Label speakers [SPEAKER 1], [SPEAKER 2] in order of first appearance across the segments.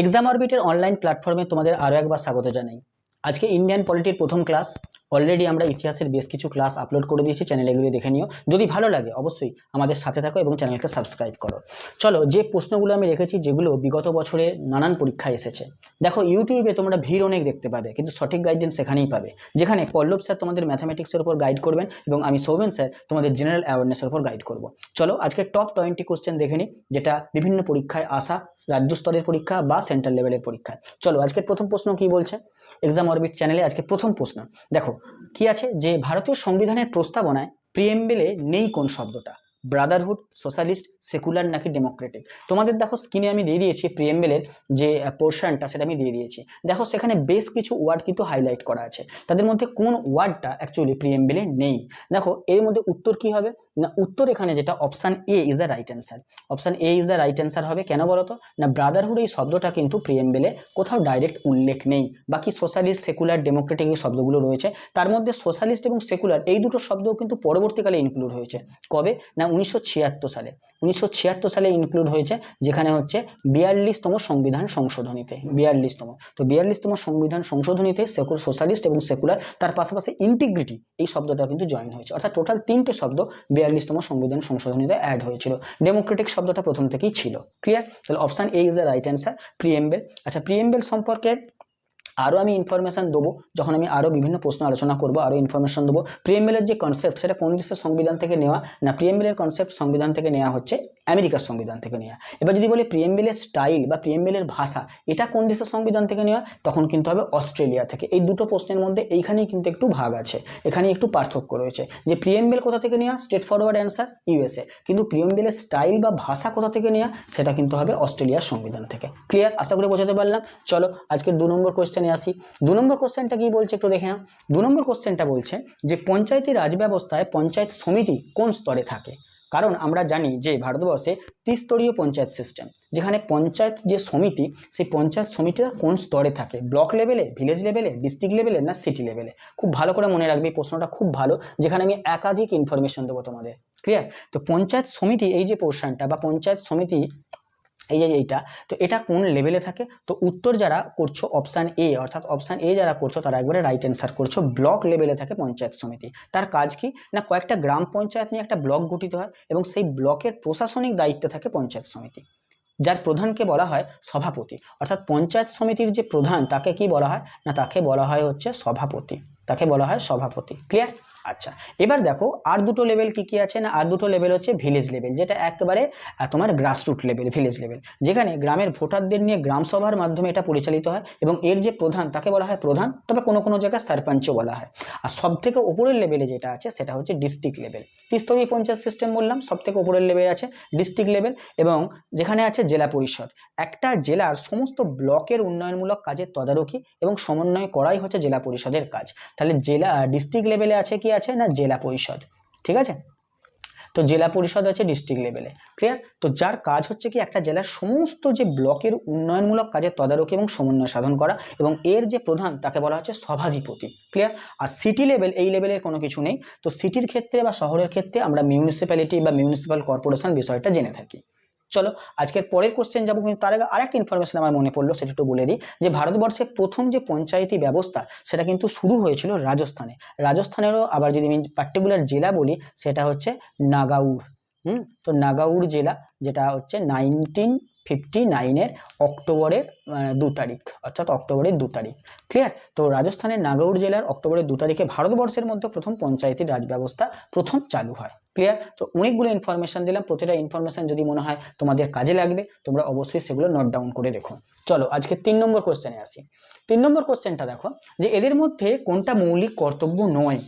[SPEAKER 1] Exam অরবিটের online প্ল্যাটফর্মে তোমাদের আরও একবার স্বাগত জানাই। আজকে ইন্ডিয়ান পলিটির প্রথম ক্লাস। অলরেডি আমরা ইতিহাসের বেশ কিছু ক্লাস আপলোড করে দিয়েছি, চ্যানেলে এগুলি দেখে নিও। যদি ভালো লাগে অবশ্যই আমাদের সাথে থাকো এবং চ্যানেলকে সাবস্ক্রাইব করো। চলো, যে প্রশ্নগুলো আমি রেখেছি যেগুলো বিগত বছরে নানান পরীক্ষায় এসেছে, দেখো ইউটিউবে তোমরা ভিড় অনেক দেখতে পাবে, কিন্তু সঠিক গাইডেন্স সেখানেই পাবে, যেখানে পল্লব স্যার তোমাদের ম্যাথামেটিক্সের উপর গাইড করবেন এবং আমি সৌমেন স্যার তোমাদের জেনারেল অ্যাওয়ারনেসের উপর গাইড করব। চলো আজকে টপ 20 কোশ্চেন দেখে নিই, যেটা বিভিন্ন পরীক্ষায় আসা, রাজ্য স্তরের পরীক্ষা বা সেন্ট্রাল লেভেলের পরীক্ষা। চলো আজকের প্রথম প্রশ্ন কি বলছে এক্সাম অরবিট চ্যানেলে। আজকে প্রথম প্রশ্ন দেখো কি আছে, যে ভারতীয় সংবিধানের প্রস্তাবনায় প্রিএমবেলে নেই কোন শব্দটা? ব্রাদারহুড, সোশ্যালিস্ট, সেকুলার নাকি ডেমোক্রেটিক? তোমাদের দেখো স্ক্রিনে আমি দিয়ে দিয়েছি প্রিএমবেলের যে পোর্শনটা, সেটা আমি দিয়ে দিয়েছি। দেখো সেখানে বেশ কিছু ওয়ার্ড কিন্তু হাইলাইট করা আছে, তাদের মধ্যে কোন ওয়ার্ডটা অ্যাকচুয়ালি প্রিএমবেলে নেই। দেখো এর মধ্যে উত্তর কি হবে না, উত্তর এখানে যেটা option A is the right answer. Option A is the right answer হবে। কেন বলো তো? না, ব্রাদারহুড এই শব্দটা কিন্তু প্রিএমবেলে কোথাও ডাইরেক্ট উল্লেখ নেই। বাকি সোশ্যালিস্ট, সেকুলার, ডেমোক্রেটিক এই শব্দগুলো রয়েছে, তার মধ্যে সোশ্যালিস্ট এবং সেকুলার এই দুটো শব্দও কিন্তু পরবর্তীকালে ইনক্লুড হয়েছে। কবে না, 1976 সালে। 1976 সালে ইনক্লুড হয়েছে, যেখানে হচ্ছে 42তম সংবিধান সংশোধনীতে। 42তম, তো 42তম সংবিধান সংশোধনীতে সোশ্যালিস্ট এবং সেকুলার, তার পাশাপাশি ইন্টিগ্রিটি এই শব্দটা কিন্তু জয়েন হয়েছে। অর্থাৎ টোটাল 3টে শব্দ 42তম সংবিধান সংশোধনীতে অ্যাড হয়েছিল। ডেমোক্রেটিক শব্দটা প্রথম থেকেই ছিল। ক্লিয়ার? তাহলে option A is the right answer, preamble. আচ্ছা, প্রিএমবেল সম্পর্কে আরও আমি ইনফরমেশান দেবো, যখন আমি আরও বিভিন্ন প্রশ্ন আলোচনা করব, আরও ইনফরমেশন দেবো। প্রিএমবেলের যে কনসেপ্ট, সেটা কোন দেশের সংবিধান থেকে নেওয়া? না, প্রিএমবেলের কনসেপ্ট সংবিধান থেকে নেওয়া হচ্ছে আমেরিকার সংবিধান থেকে নেওয়া। এবার যদি বলি প্রিএমবেলের স্টাইল বা প্রিএমবেলের ভাষা, এটা কোন দেশের সংবিধান থেকে নেওয়া? তখন কিন্তু হবে অস্ট্রেলিয়া থেকে। এই দুটো প্রশ্নের মধ্যে এইখানেই কিন্তু একটু ভাগ আছে, এখানে একটু পার্থক্য রয়েছে, যে প্রিএমবেল কোথা থেকে নেওয়া, স্ট্রেট ফরওয়ার্ড অ্যান্সার ইউএসএ, কিন্তু প্রিএমবেলের স্টাইল বা ভাষা কোথা থেকে নেওয়া, সেটা কিন্তু হবে অস্ট্রেলিয়ার সংবিধান থেকে। ক্লিয়ার? আশা করি বোঝাতে পারলাম। চলো আজকের 2 নম্বর কোশ্চেনে আসি। 2 নম্বর কোশ্চেনটা কি বলছে একটু দেখে নাও। 2 নম্বর কোশ্চেনটা বলছে যে পঞ্চায়েতি রাজ ব্যবস্থায় পঞ্চায়েত সমিতি কোন স্তরে থাকে? কারণ আমরা জানি যে ভারতবর্ষে ত্রিস্তরীয় পঞ্চায়েত সিস্টেম, যেখানে পঞ্চায়েত যে সমিতি, সেই পঞ্চায়েত সমিতিটা কোন স্তরে থাকে? ব্লক লেভেলে, ভিলেজ লেভেলে, ডিস্ট্রিক্ট লেভেলে, না সিটি লেভেলে? খুব ভালো করে মনে রাখবে, এই প্রশ্নটা খুব ভালো, যেখানে আমি একাধিক ইনফরমেশন দেবো তোমাদের। ক্লিয়ার? তো পঞ্চায়েত সমিতি এই যে পোর্শনটা, বা পঞ্চায়েত সমিতি এই যে এইটা, তো এটা কোন লেভেলে থাকে? তো উত্তর যারা করছো অপশান এ, অর্থাৎ অপশান এ যারা করছো তারা একবারে রাইট অ্যান্সার করছো। ব্লক লেভেলে থাকে পঞ্চায়েত সমিতি। তার কাজ কি না, কয়েকটা গ্রাম পঞ্চায়েত নিয়ে একটা ব্লক গঠিত হয় এবং সেই ব্লকের প্রশাসনিক দায়িত্বে থাকে পঞ্চায়েত সমিতি, যার প্রধানকে বলা হয় সভাপতি। অর্থাৎ পঞ্চায়েত সমিতির যে প্রধান, তাকে কি বলা হয় না, তাকে বলা হয় হচ্ছে সভাপতি, তাকে বলা হয় সভাপতি। ক্লিয়ার? আচ্ছা, এবার দেখো আর দুটো লেভেল কি কি আছে না, আর দুটো লেভেল হচ্ছে ভিলেজ লেভেল, যেটা একেবারে তোমার গ্রাসরুট লেভেল, ভিলেজ লেভেল, যেখানে গ্রামের ভোটারদের নিয়ে গ্রাম সভার মাধ্যমে এটা পরিচালিত হয় এবং এর যে প্রধান, তাকে বলা হয় প্রধান, তবে কোনো কোনো জায়গায় সারপঞ্চও বলা হয়। আর সব থেকে উপরের লেভেলে যেটা আছে সেটা হচ্ছে ডিস্ট্রিক্ট লেভেল। ত্রিস্তরীয় পঞ্চায়েত সিস্টেম বললাম, সব থেকে উপরের লেভেল আছে ডিস্ট্রিক্ট লেভেল, এবং যেখানে আছে জেলা পরিষদ। একটা জেলার সমস্ত ব্লকের উন্নয়নমূলক কাজের তদারকি এবং সমন্বয় করাই হচ্ছে জেলা পরিষদের কাজ। তাহলে জেলা ডিস্ট্রিক্ট লেভেলে আছে কি আছে না, জেলা পরিষদ। ঠিক আছে? তো জেলা পরিষদ আছে ডিস্ট্রিক্ট লেভেলে। ক্লিয়ার? তো যার কাজ হচ্ছে কি একটা জেলার সমস্ত যে ব্লকের উন্নয়নমূলক কাজের তদারকি এবং সমন্বয় সাধন করা, এবং এর যে প্রধান তাকে বলা হচ্ছে সভাধিপতি। ক্লিয়ার? আর সিটি লেভেল, এই লেভেলের কোনো কিছু নেই। তো সিটির ক্ষেত্রে বা শহরের ক্ষেত্রে আমরা মিউনিসিপ্যালিটি বা মিউনিসিপ্যাল কর্পোরেশন বিষয়টা জেনে থাকি। চলো আজকের পরের কোশ্চেন যাবো, কিন্তু তার আগে আরেকটা ইনফরমেশন আমার মনে পড়লো, সেটা একটু বলে দিই। যে ভারতবর্ষের প্রথম যে পঞ্চায়েতি ব্যবস্থা, সেটা কিন্তু শুরু হয়েছিল রাজস্থানে। রাজস্থানেরও আবার যদি আমি পার্টিকুলার জেলা বলি, সেটা হচ্ছে নাগাউর। তো নাগাউর জেলা, যেটা হচ্ছে 1959-এর অক্টোবরের 2 তারিখ, অর্থাৎ অক্টোবরের 2 তারিখ। ক্লিয়ার? তো রাজস্থানের নাগাউর জেলার অক্টোবরের 2 তারিখে ভারতবর্ষের মধ্যে প্রথম পঞ্চায়েতি রাজ ব্যবস্থা প্রথম চালু হয়। ক্লিয়ার? তো অনেকগুলো ইনফরমেশন দিলাম, প্রতিটা ইনফরমেশন যদি মনে হয় তোমাদের কাজে লাগবে, তোমরা অবশ্যই সেগুলো নোট ডাউন করে রেখো। চলো আজকে 3 নম্বর কোশ্চেনে আসি। 3 নম্বর কোশ্চেনটা দেখো, যে এদের মধ্যে কোনটা মৌলিক কর্তব্য নয়?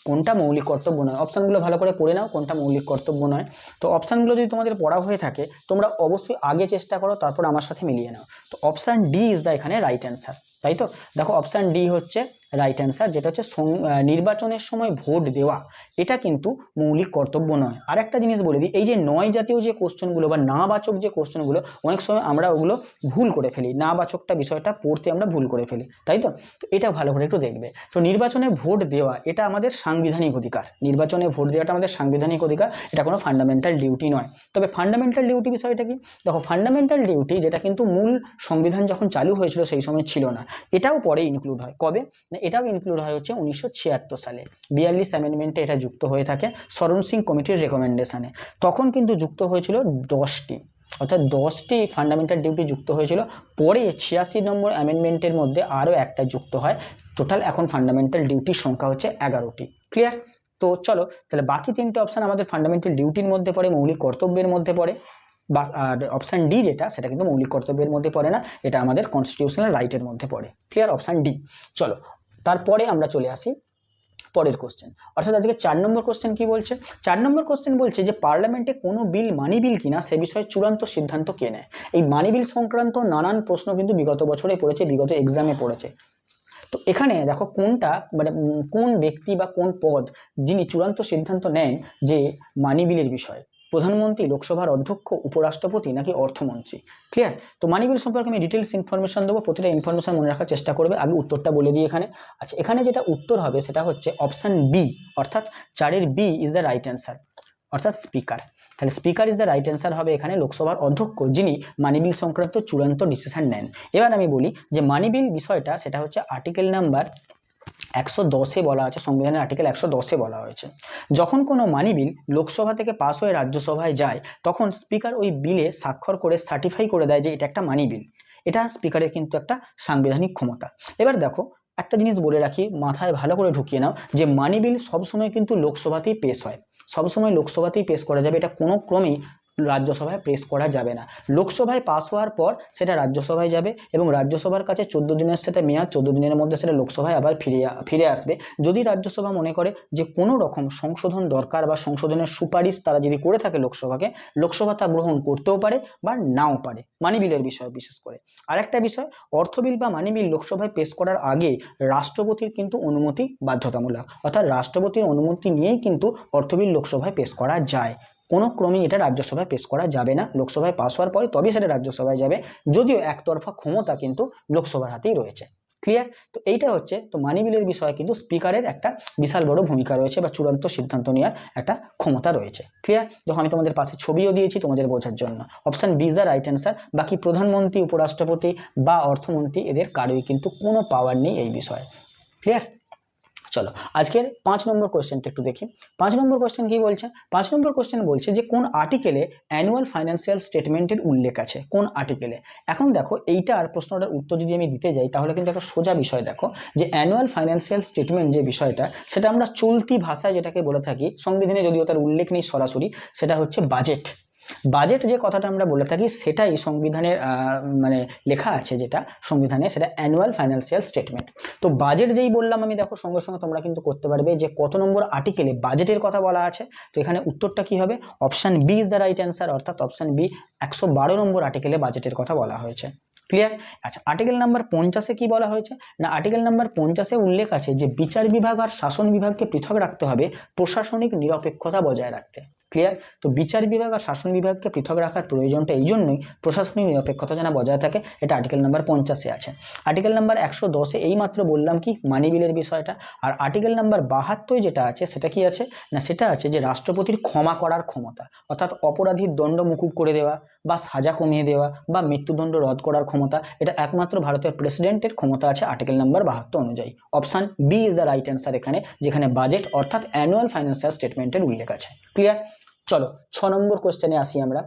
[SPEAKER 1] কোনটা মৌলিক কর্তব্য নয়? অপশানগুলো ভালো করে পড়ে নাও, কোনটা মৌলিক কর্তব্য নয়। তো অপশানগুলো যদি তোমাদের পড়া হয়ে থাকে, তোমরা অবশ্যই আগে চেষ্টা করো, তারপর আমার সাথে মিলিয়ে নাও। তো অপশান ডি ইজ দ্য এখানে রাইট অ্যান্সার, তাই তো? দেখো অপশান ডি হচ্ছে রাইট অ্যান্সার, যেটা হচ্ছে নির্বাচনের সময় ভোট দেওয়া এটা কিন্তু মৌলিক কর্তব্য নয়। আর একটা জিনিস বলে দিই, এই যে নয় জাতীয় যে কোশ্চেনগুলো বা নাবাচক যে কোশ্চেনগুলো, অনেক সময় আমরা ওগুলো ভুল করে ফেলি, নাবাচকটা বিষয়টা পড়তে আমরা ভুল করে ফেলি, তাই তো? এটা ভালো করে একটু দেখবে। তো নির্বাচনে ভোট দেওয়া এটা আমাদের সাংবিধানিক অধিকার, নির্বাচনে ভোট দেওয়াটা আমাদের সাংবিধানিক অধিকার, এটা কোনো ফান্ডামেন্টাল ডিউটি নয়। তবে ফান্ডামেন্টাল ডিউটি বিষয়টা কি? দেখো, ফান্ডামেন্টাল ডিউটি যেটা কিন্তু মূল সংবিধান যখন চালু হয়েছিল সেই সময় ছিল না, এটাও পরে ইনক্লুড হয়। কবে না, এটাও ইনক্লুড হয় হচ্ছে 1976 সালে 42 অ্যামেন্ডমেন্টে এটা যুক্ত হয়ে থাকে শরণ সিং কমিটির রেকমেন্ডেশনে। তখন কিন্তু যুক্ত হয়েছিল 10টি, অর্থাৎ 10টি ফান্ডামেন্টাল ডিউটি যুক্ত হয়েছিল। পরে 86 নম্বর অ্যামেন্ডমেন্টের মধ্যে আরও একটা যুক্ত হয়। টোটাল এখন ফান্ডামেন্টাল ডিউটির সংখ্যা হচ্ছে 11টি। ক্লিয়ার? তো চলো তাহলে বাকি 3টে অপশান আমাদের ফান্ডামেন্টাল ডিউটির মধ্যে পড়ে, মৌলিক কর্তব্যের মধ্যে পড়ে। বা আর অপশান ডি যেটা, সেটা কিন্তু মৌলিক কর্তব্যের মধ্যে পড়ে না, এটা আমাদের কনস্টিটিউশনাল রাইটের মধ্যে পড়ে। ক্লিয়ার? Option D. চলো তারপরে আমরা চলে আসি পরের কোশ্চেন, অর্থাৎ আজকে 4 নম্বর কোশ্চেন কি বলছে? 4 নম্বর কোশ্চেন বলছে যে পার্লামেন্টে কোনো বিল মানি বিল কিনা সে বিষয়ে চূড়ান্ত সিদ্ধান্ত কে নেয়? এই মানি বিল সংক্রান্ত নানান প্রশ্ন কিন্তু বিগত বছরে পড়েছে, বিগত এক্সামে পড়েছে। তো এখানে দেখো কোনটা মানে কোন ব্যক্তি বা কোন পদ যিনি চূড়ান্ত সিদ্ধান্ত নেন যে মানি বিলের বিষয়ে? প্রধানমন্ত্রী, লোকসভার অধ্যক্ষ, উপরাষ্ট্রপতি নাকি অর্থমন্ত্রী? ক্লিয়ার? তো মানি বিল সম্পর্কে আমি ডিটেলস ইনফরমেশন দেবো, প্রতিটা ইনফরমেশন মনে রাখার চেষ্টা করবে। আগে উত্তরটা বলে দিই এখানে। আচ্ছা, এখানে যেটা উত্তর হবে সেটা হচ্ছে অপশান বি, অর্থাৎ 4-এর B is the right answer, অর্থাৎ স্পিকার। তাহলে speaker is the right answer হবে এখানে, লোকসভার অধ্যক্ষ যিনি মানি বিল সংক্রান্ত চূড়ান্ত ডিসিশন নেন। এবার আমি বলি যে মানি বিল বিষয়টা সেটা হচ্ছে আর্টিকেল নাম্বার 110-এ বলা আছে, সংবিধানের আর্টিকেল 110-এ বলা হয়েছে যখন কোনো মানি বিল লোকসভা থেকে পাস হয়ে রাজ্যসভায় যায় তখন স্পিকার ওই বিলে স্বাক্ষর করে সার্টিফাই করে দেয় যে এটা একটা মানি বিল। এটা স্পিকারের কিন্তু একটা সাংবিধানিক ক্ষমতা। এবার দেখো একটা জিনিস বলে রাখি, মাথায় ভালো করে ঢুকিয়ে নাও যে মানি বিল সবসময় কিন্তু লোকসভাতেই পেশ হয়, সবসময় লোকসভাতেই পেশ করা যাবে, এটা কোনো ক্রমেই রাজ্যসভায় পেশ করা যাবে না। লোকসভায় পাস হওয়ার পর সেটা রাজ্যসভায় যাবে এবং রাজ্যসভার কাছে 14 দিনের সেটা মেয়াদ, 14 দিনের মধ্যে সেটা লোকসভায় আবার ফিরে আসবে। যদি রাজ্যসভা মনে করে যে কোনো রকম সংশোধন দরকার বা সংশোধনের সুপারিশ তারা যদি করে থাকে লোকসভাকে, লোকসভা তা গ্রহণ করতেও পারে বা নাও পারে, মানি বিলের বিষয় বিশেষ করে। আরেকটা বিষয়, অর্থ বিল বা মানি বিল লোকসভায় পেশ করার আগে রাষ্ট্রপতির কিন্তু অনুমতি বাধ্যতামূলক, অর্থাৎ রাষ্ট্রপতির অনুমতি নিয়েই কিন্তু অর্থ বিল লোকসভায় পেশ করা যায়। কোনো ক্রমেই এটা রাজ্যসভায় পেশ করা যাবে না, লোকসভায় পাস হওয়ার পরে তবেই সেটা রাজ্যসভায় যাবে, যদিও একতরফা ক্ষমতা কিন্তু লোকসভার হাতেই রয়েছে। ক্লিয়ার? তো এইটা হচ্ছে, তো মানি বিলের বিষয়ে কিন্তু স্পিকারের একটা বিশাল বড় ভূমিকা রয়েছে বা চূড়ান্ত সিদ্ধান্ত নেওয়ার একটা ক্ষমতা রয়েছে। ক্লিয়ার? যখন আমি তোমাদের পাশে ছবিও দিয়েছি তোমাদের বোঝার জন্য। Option B is the right answer. বাকি প্রধানমন্ত্রী, উপরাষ্ট্রপতি বা অর্থমন্ত্রী এদের কারোই কিন্তু কোনো পাওয়ার নেই এই বিষয়ে। ক্লিয়ার? চলো আজকের 5 নম্বর কোশ্চেনটা একটু দেখি। 5 নম্বর কোশ্চেন কি বলছে? 5 নম্বর কোশ্চেন বলছে যে কোন আর্টিকেলে অ্যানুয়াল ফাইন্যান্সিয়াল স্টেটমেন্টের উল্লেখ আছে, কোন আর্টিকেলে? এখন দেখো এইটার প্রশ্নটার উত্তর যদি আমি দিতে যাই তাহলে কিন্তু একটা সোজা বিষয়। দেখো যে অ্যানুয়াল ফাইন্যান্সিয়াল স্টেটমেন্ট যে বিষয়টা, সেটা আমরা চলতি ভাষায় যেটাকে বলে থাকি, সংবিধানে যদিও তার উল্লেখ নেই সরাসরি, সেটা হচ্ছে বাজেট। বাজেট যে কথাটা আমরা বলে থাকি সেটাই সংবিধানের মানে লেখা আছে যেটা সংবিধানে, সেটা অ্যানুয়াল ফাইন্যান্সিয়াল স্টেটমেন্ট। তো বাজেট যেই বললাম আমি, দেখো সঙ্গে সঙ্গে তোমরা কিন্তু করতে পারবে যে কত নম্বর আর্টিকেলে বাজেটের কথা বলা আছে। তো এখানে উত্তরটা কি হবে? Option B is the right answer, অর্থাৎ অপশান বি 112 নম্বর আর্টিকেলে বাজেটের কথা বলা হয়েছে। ক্লিয়ার? আচ্ছা, আর্টিকেল নাম্বার 50-এ কি বলা হয়েছে না, আর্টিকেল নাম্বার 50-এ উল্লেখ আছে যে বিচার বিভাগ আর শাসন বিভাগকে পৃথক রাখতে হবে প্রশাসনিক নিরপেক্ষতা বজায় রাখতে। ক্লিয়ার? তো বিচার বিভাগ আর শাসন বিভাগকে পৃথক রাখার প্রয়োজনটা এই জন্যই প্রশাসনিক নিরপেক্ষতা যেন বজায় থাকে, এটা আর্টিকেল নাম্বার 50-এ আছে। আর্টিকেল নাম্বার 110-এ এইমাত্র বললাম কি মানি বিলের বিষয়টা। আর আর্টিকেল নাম্বার 72 যেটা আছে সেটা কি আছে না, সেটা আছে যে রাষ্ট্রপতির ক্ষমা করার ক্ষমতা, অর্থাৎ অপরাধীর দণ্ড মুকুব করে দেওয়া বা সাজা কমিয়ে দেওয়া বা মৃত্যুদণ্ড রদ করার ক্ষমতা, এটা একমাত্র ভারতের প্রেসিডেন্টের ক্ষমতা আছে আর্টিকেল নাম্বার 72 অনুযায়ী। Option B is the right answer এখানে, যেখানে বাজেট অর্থাৎ অ্যানুয়াল ফাইন্যান্সিয়াল স্টেটমেন্টের উল্লেখ আছে। ক্লিয়ার? চলো 6 নম্বর কোশ্চেনে আসি আমরা।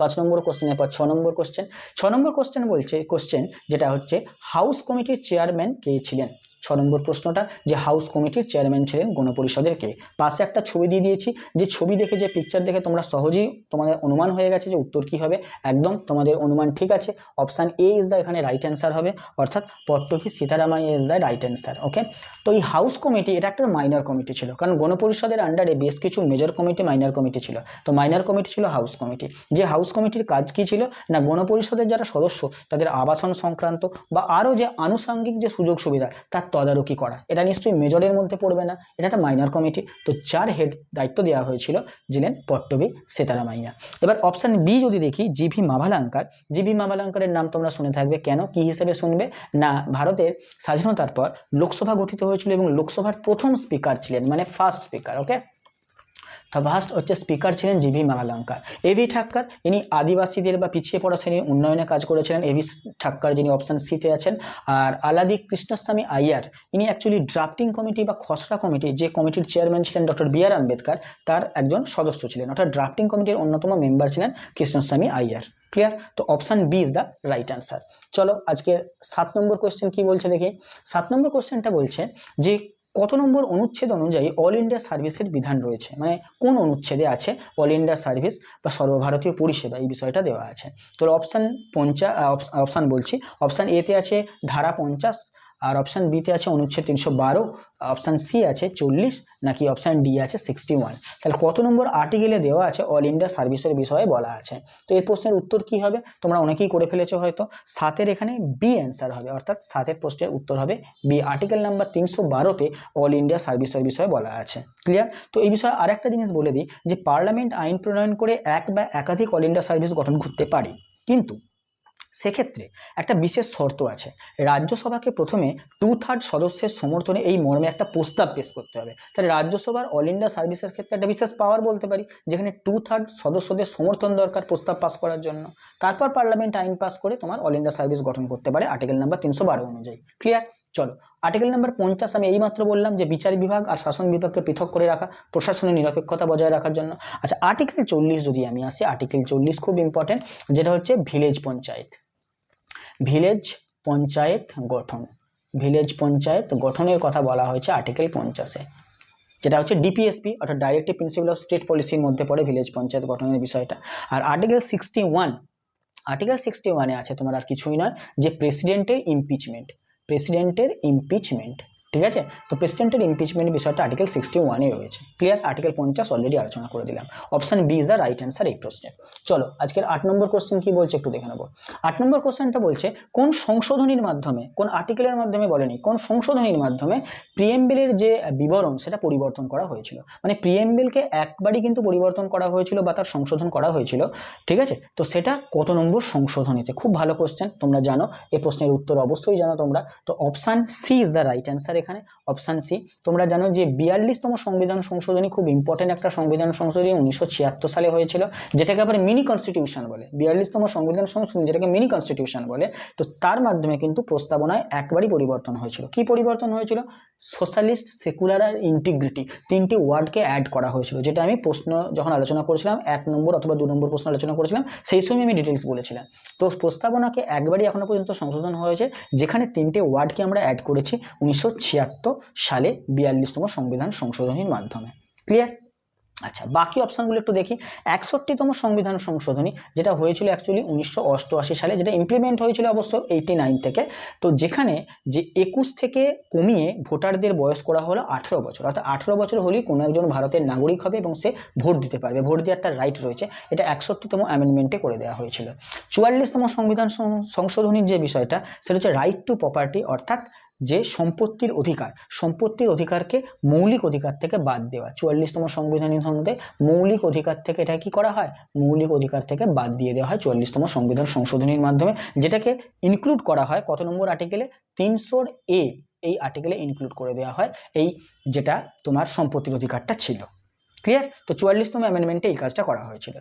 [SPEAKER 1] 5 নম্বর কোশ্চেনের পর 6 নম্বর কোশ্চেন। 6 নম্বর কোশ্চেন বলছে, কোশ্চেন যেটা হচ্ছে হাউস কমিটির চেয়ারম্যান কে ছিলেন? 6 নম্বর প্রশ্নটা যে হাউস কমিটির চেয়ারম্যান ছিলেন গণপরিষদের কে? পাশে একটা ছবি দিয়ে দিয়েছি, যে ছবি দেখে যে পিকচার দেখে তোমরা সহজেই তোমাদের অনুমান হয়ে গেছে যে উত্তর কি হবে। একদম তোমাদের অনুমান ঠিক আছে, অপশান এ ইজ দ্য এখানে রাইট অ্যান্সার হবে, অর্থাৎ Pattabhi Sitaramayya is the right answer. Okay, তো এই হাউস কমিটি এটা একটা মাইনর কমিটি ছিল, কারণ গণপরিষদের আন্ডারে বেশ কিছু মেজর কমিটি, মাইনর কমিটি ছিল। তো মাইনর কমিটি ছিল হাউস কমিটি। যে হাউস কমিটির কাজ কি ছিল না, গণপরিষদের যারা সদস্য তাদের আবাসন সংক্রান্ত বা আরও যে আনুষঙ্গিক যে সুযোগ সুবিধা তার তদারকি করা। এটা নিশ্চয়ই মেজরের মধ্যে পড়বে না, এটা একটা মাইনর কমিটি। তো যার হেড দায়িত্ব দেওয়া হয়েছিল ছিলেন পট্টবী সীতারামাইয়া। এবার অপশান বি যদি দেখি, জিভি মাভালাঙ্কার। জিভি মাভালাঙ্কারের নাম তোমরা শুনে থাকবে, কেন কি হিসেবে শুনবে না, ভারতের স্বাধীনতার পর লোকসভা গঠিত হয়েছিল এবং লোকসভার প্রথম স্পিকার ছিলেন, মানে ফার্স্ট স্পিকার। ওকে, তো ফার্স্ট হচ্ছে স্পিকার ছিলেন জিভি মাভালাঙ্কার। এভি ঠাক্কর, ইনি আদিবাসীদের বা পিছিয়ে পড়া শ্রেণীর উন্নয়নে কাজ করেছিলেন, এভি ঠাক্কর, যিনি অপশান সিতে আছেন। আর আলাদি কৃষ্ণস্বামী আইয়ার, ইনি অ্যাকচুয়ালি ড্রাফটিং কমিটি বা খসড়া কমিটি, যে কমিটির চেয়ারম্যান ছিলেন ডক্টর বি.আর. আম্বেদকর, তার একজন সদস্য ছিলেন, অর্থাৎ ড্রাফটিং কমিটির অন্যতম মেম্বার ছিলেন কৃষ্ণস্বামী আইয়ার। ক্লিয়ার? তো option B is the right answer. চলো আজকে 7 নম্বর কোয়েশ্চেন কি বলছে দেখি। 7 নম্বর কোয়েশ্চেনটা বলছে যে কত নম্বর অনুচ্ছেদ অনুযায়ী অল ইন্ডিয়া সার্ভিসের বিধান রয়েছে, মানে কোন অনুচ্ছেদে আছে অল ইন্ডিয়া সার্ভিস বা সর্বভারতীয় পরিষেবা, এই বিষয়টা দেওয়া আছে। তো অপশান বলছি, অপশান এতে আছে ধারা 50, আর অপশান বিতে আছে অনুচ্ছেদ 312, অপশান সি আছে 40, নাকি অপশান ডি আছে 61। তাহলে কত নম্বর আর্টিকেলে দেওয়া আছে অল ইন্ডিয়া সার্ভিসের বিষয়ে বলা আছে? তো এই প্রশ্নের উত্তর কি হবে? তোমরা অনেকেই করে ফেলেছো হয়তো। 7-এর এখানে বি অ্যান্সার হবে, অর্থাৎ 7-এর প্রশ্নের উত্তর হবে বি। আর্টিকেল নাম্বার 312-তে অল ইন্ডিয়া সার্ভিসের বিষয়ে বলা আছে। ক্লিয়ার? তো এই বিষয়ে আরেকটা জিনিস বলে দিই যে পার্লামেন্ট আইন প্রণয়ন করে এক বা একাধিক অল ইন্ডিয়া সার্ভিস গঠন করতে পারে, কিন্তু সেক্ষেত্রে একটা বিশেষ শর্ত আছে। রাজ্যসভাকে প্রথমে 2/3 সদস্যের সমর্থনে এই মর্মে একটা প্রস্তাব পেশ করতে হবে। তাহলে রাজ্যসভার অল ইন্ডিয়া সার্ভিসের ক্ষেত্রে একটা বিশেষ পাওয়ার বলতে পারি, যেখানে 2/3 সদস্যদের সমর্থন দরকার প্রস্তাব পাস করার জন্য। তারপর পার্লামেন্ট আইন পাস করে তোমার অল ইন্ডিয়া সার্ভিস গঠন করতে পারে আর্টিকেল নাম্বার 312 অনুযায়ী। ক্লিয়ার? চলো, আর্টিকেল নাম্বার 50 আমি এইমাত্র বললাম যে বিচার বিভাগ আর শাসন বিভাগকে পৃথক করে রাখা, প্রশাসনের নিরপেক্ষতা বজায় রাখার জন্য। আচ্ছা, আর্টিকেল 40 যদি আমি আসি, আর্টিকেল 40 খুব ইম্পর্টেন্ট, যেটা হচ্ছে ভিলেজ পঞ্চায়েত। ভিলেজ পঞ্চায়েত গঠন, ভিলেজ পঞ্চায়েত গঠনের কথা বলা হয়েছে আর্টিকেল 50-এ, যেটা হচ্ছে ডিপিএসপি অর্থাৎ ডাইরেক্টিভ প্রিন্সিপাল অফ স্টেট পলিসির মধ্যে পড়ে ভিলেজ পঞ্চায়েত গঠনের বিষয়টা। আর আর্টিকেল 61-এ আছে তোমার আর কিছুই নয়, যে প্রেসিডেন্টের ইমপিচমেন্ট। ঠিক আছে? তো প্রেসিডেন্টের ইমপিচমেন্ট বিষয়টা আর্টিকেল 61-এ রয়েছে। ক্লিয়ার? আর্টিকেল 50 অলরেডি আলোচনা করে দিলাম। Option B is the right answer এই প্রশ্নের। চলো আজকের 8 নম্বর কোশ্চেন কি বলছে একটু দেখে নেবো। 8 নম্বর কোশ্চেনটা বলছে কোন সংশোধনীর মাধ্যমে, কোন আর্টিকেলের মাধ্যমে বলেনি, কোন সংশোধনীর মাধ্যমে প্রিএমবেলের যে বিবরণ সেটা পরিবর্তন করা হয়েছিল। মানে প্রিএমবেলকে একবারই কিন্তু পরিবর্তন করা হয়েছিল বা তার সংশোধন করা হয়েছিল। ঠিক আছে? তো সেটা কত নম্বর সংশোধনীতে? খুব ভালো কোশ্চেন, তোমরা জানো এই প্রশ্নের উত্তর অবশ্যই জানো তোমরা। তো option C is the right answer এখানে। Option C. তোমরা জানো যে 42তম সংবিধান সংশোধনী খুব ইম্পর্টেন্ট একটা সংবিধান সংশোধনী 1976 সালে হয়েছিল, যেটাকে আবার মিনি কনস্টিটিউশন বলে। 42তম সংবিধান সংশোধনী যেটাকে মিনি কনস্টিটিউশন বলে। তো তার মাধ্যমে কিন্তু প্রস্তাবনায় একবারই পরিবর্তন হয়েছিল। কি পরিবর্তন হয়েছিল? সোশ্যালিস্ট, সেকুলার আর ইন্টিগ্রিটি, 3টি ওয়ার্ডকে অ্যাড করা হয়েছিল, যেটা আমি প্রশ্ন যখন আলোচনা করেছিলাম 1 নম্বর অথবা 2 নম্বর প্রশ্ন আলোচনা করেছিলাম, সেই সময় আমি ডিটেলস বলেছিলাম। তো প্রস্তাবনাকে একবারই এখনো পর্যন্ত সংশোধন হয়েছে, যেখানে 3টে ওয়ার্ডকে আমরা অ্যাড করেছি 1976 সালে 42তম সংবিধান সংশোধনীর মাধ্যমে। ক্লিয়ার? আচ্ছা, বাকি অপশানগুলো একটু দেখি। 61তম সংবিধান সংশোধনী যেটা হয়েছিল অ্যাকচুয়ালি 1988 সালে, যেটা ইমপ্লিমেন্ট হয়েছিল অবশ্য 89 থেকে। তো যেখানে যে 21 থেকে কমিয়ে ভোটারদের বয়স করা হলো 18 বছর, অর্থাৎ 18 বছর হলেই কোনো একজন ভারতের নাগরিক হবে এবং সে ভোট দিতে পারবে, ভোট দেওয়ার তার রাইট রয়েছে। এটা 61তম অ্যামেন্ডমেন্টে করে দেওয়া হয়েছিল। 44তম সংবিধান সংশোধনীর যে বিষয়টা, সেটা হচ্ছে রাইট টু প্রপার্টি, অর্থাৎ যে সম্পত্তির অধিকারকে মৌলিক অধিকার থেকে বাদ দেওয়া। 44তম সংবিধানের সঙ্গে মৌলিক অধিকার থেকে এটা কি করা হয়? মৌলিক অধিকার থেকে বাদ দিয়ে দেওয়া হয় 44তম সংবিধান সংশোধনীর মাধ্যমে, যেটাকে ইনক্লুড করা হয় কত নম্বর আর্টিকেলে? 300A এই আর্টিকেলে ইনক্লুড করে দেওয়া হয় এই যেটা তোমার সম্পত্তির অধিকারটা ছিল। ক্লিয়ার? তো 44তম অ্যামেন্ডমেন্টে এই কাজটা করা হয়েছিল।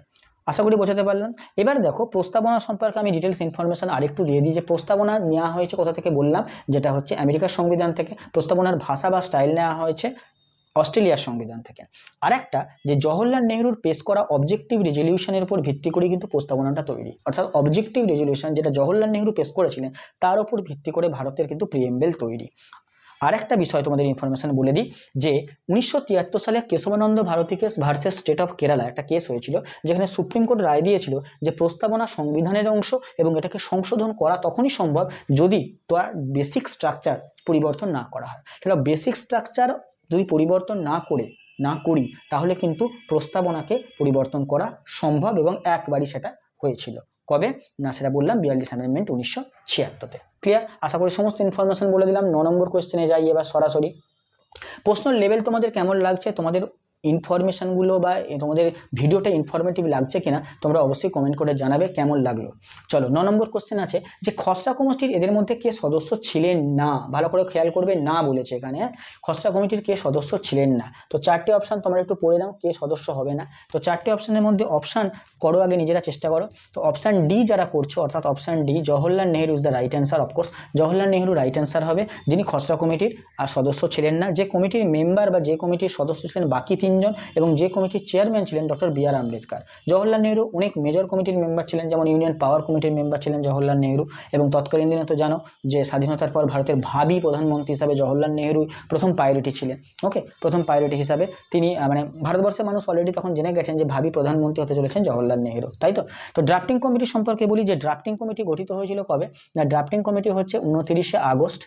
[SPEAKER 1] আশা করি বোঝাতে পারলাম। এবার দেখো প্রস্তাবনা সম্পর্কে আমি ডিটেলস ইনফরমেশন আরেকটু দিয়ে দিই, যে প্রস্তাবনা নেওয়া হয়েছে কোথা থেকে বললাম, যেটা হচ্ছে আমেরিকার সংবিধান থেকে। প্রস্তাবনার ভাষা বা স্টাইল নেওয়া হয়েছে অস্ট্রেলিয়ার সংবিধান থেকে। আরেকটা যে জওহরলাল নেহরুর পেশ করা অবজেক্টিভ রেজলিউশনের উপর ভিত্তি করে কিন্তু প্রস্তাবনাটা তৈরি, অর্থাৎ অবজেক্টিভ রেজলিউশন যেটা জওহরলাল নেহরু পেশ করেছিলেন তার উপর ভিত্তি করে ভারতের কিন্তু প্রিএমবেল তৈরি। আরেকটা বিষয় তোমাদের ইনফরমেশন বলে দিই, যে 1973 সালে Keshavananda Bharati case versus state of Kerala একটা কেস হয়েছিল, যেখানে সুপ্রিম কোর্ট রায় দিয়েছিল যে প্রস্তাবনা সংবিধানের অংশ এবং এটাকে সংশোধন করা তখনই সম্ভব যদি তার বেসিক স্ট্রাকচার পরিবর্তন না করা হয়। তাহলে বেসিক স্ট্রাকচার যদি পরিবর্তন না করি তাহলে কিন্তু প্রস্তাবনাকে পরিবর্তন করা সম্ভব এবং একবারই সেটা হয়েছিল। কবে না, সেটা বললাম 42 অ্যামেন্ডমেন্ট 1976-তে। ক্লিয়ার? আশা করি সমস্ত ইনফরমেশন বলে দিলাম। 9 নম্বর কোয়েশ্চেনে যাই এবার সরাসরি। প্রশ্নের লেভেল তোমাদের কেমন লাগছে, তোমাদের ইনফরমেশনগুলো বা তোমাদের ভিডিওটা ইনফরমেটিভ লাগছে কিনা তোমরা অবশ্যই কমেন্ট করে জানাবে কেমন লাগলো। চলো 9 নম্বর কোশ্চেন আছে যে খসড়া কমিটির এদের মধ্যে কে সদস্য ছিলেন না, ভালো করে খেয়াল করবে, না বলেছে এখানে, খসড়া কমিটির কে সদস্য ছিলেন না। তো 4টে অপশান তোমরা একটু পড়ে নাও কে সদস্য হবে না। তো 4টে অপশানের মধ্যে অপশান করো আগে নিজেরা চেষ্টা করো। তো অপশান ডি যারা করছো অর্থাৎ option D Jawaharlal Nehru is the right answer. Of course Jawaharlal Nehru right answer হবে, যিনি খসড়া কমিটির আর সদস্য ছিলেন না। যে কমিটির মেম্বার বা যে কমিটির সদস্য ছিলেন বাকি 3জন এবং যে কমিটির চেয়ারম্যান ছিলেন ডক্টর বি আর আম্বেদকর। জওহরলাল নেহরু অনেক মেজর কমিটির মেম্বার ছিলেন, যেমন ইউনিয়ন পাওয়ার কমিটির মেম্বার ছিলেন জওহরলাল নেহরু, এবং তৎকালীন দিনে তো জানো যে স্বাধীনতার পর ভারতের ভাবি প্রধানমন্ত্রী হিসাবে জওহরলাল নেহরু প্রথম প্রায়োরিটি ছিলেন। ওকে, প্রথম প্রায়োরিটি হিসাবে তিনি মানে ভারতবর্ষের মানুষ অলরেডি তখন জেনে গেছেন যে ভাবি প্রধানমন্ত্রী হতে চলেছেন জওহরলাল নেহরু, তাই তো। তো ড্রাফটিং কমিটি সম্পর্কে বলি যে ড্রাফটিং কমিটি গঠিত হয়েছিল কবে না, ড্রাফটিং কমিটি হচ্ছে 29 আগস্ট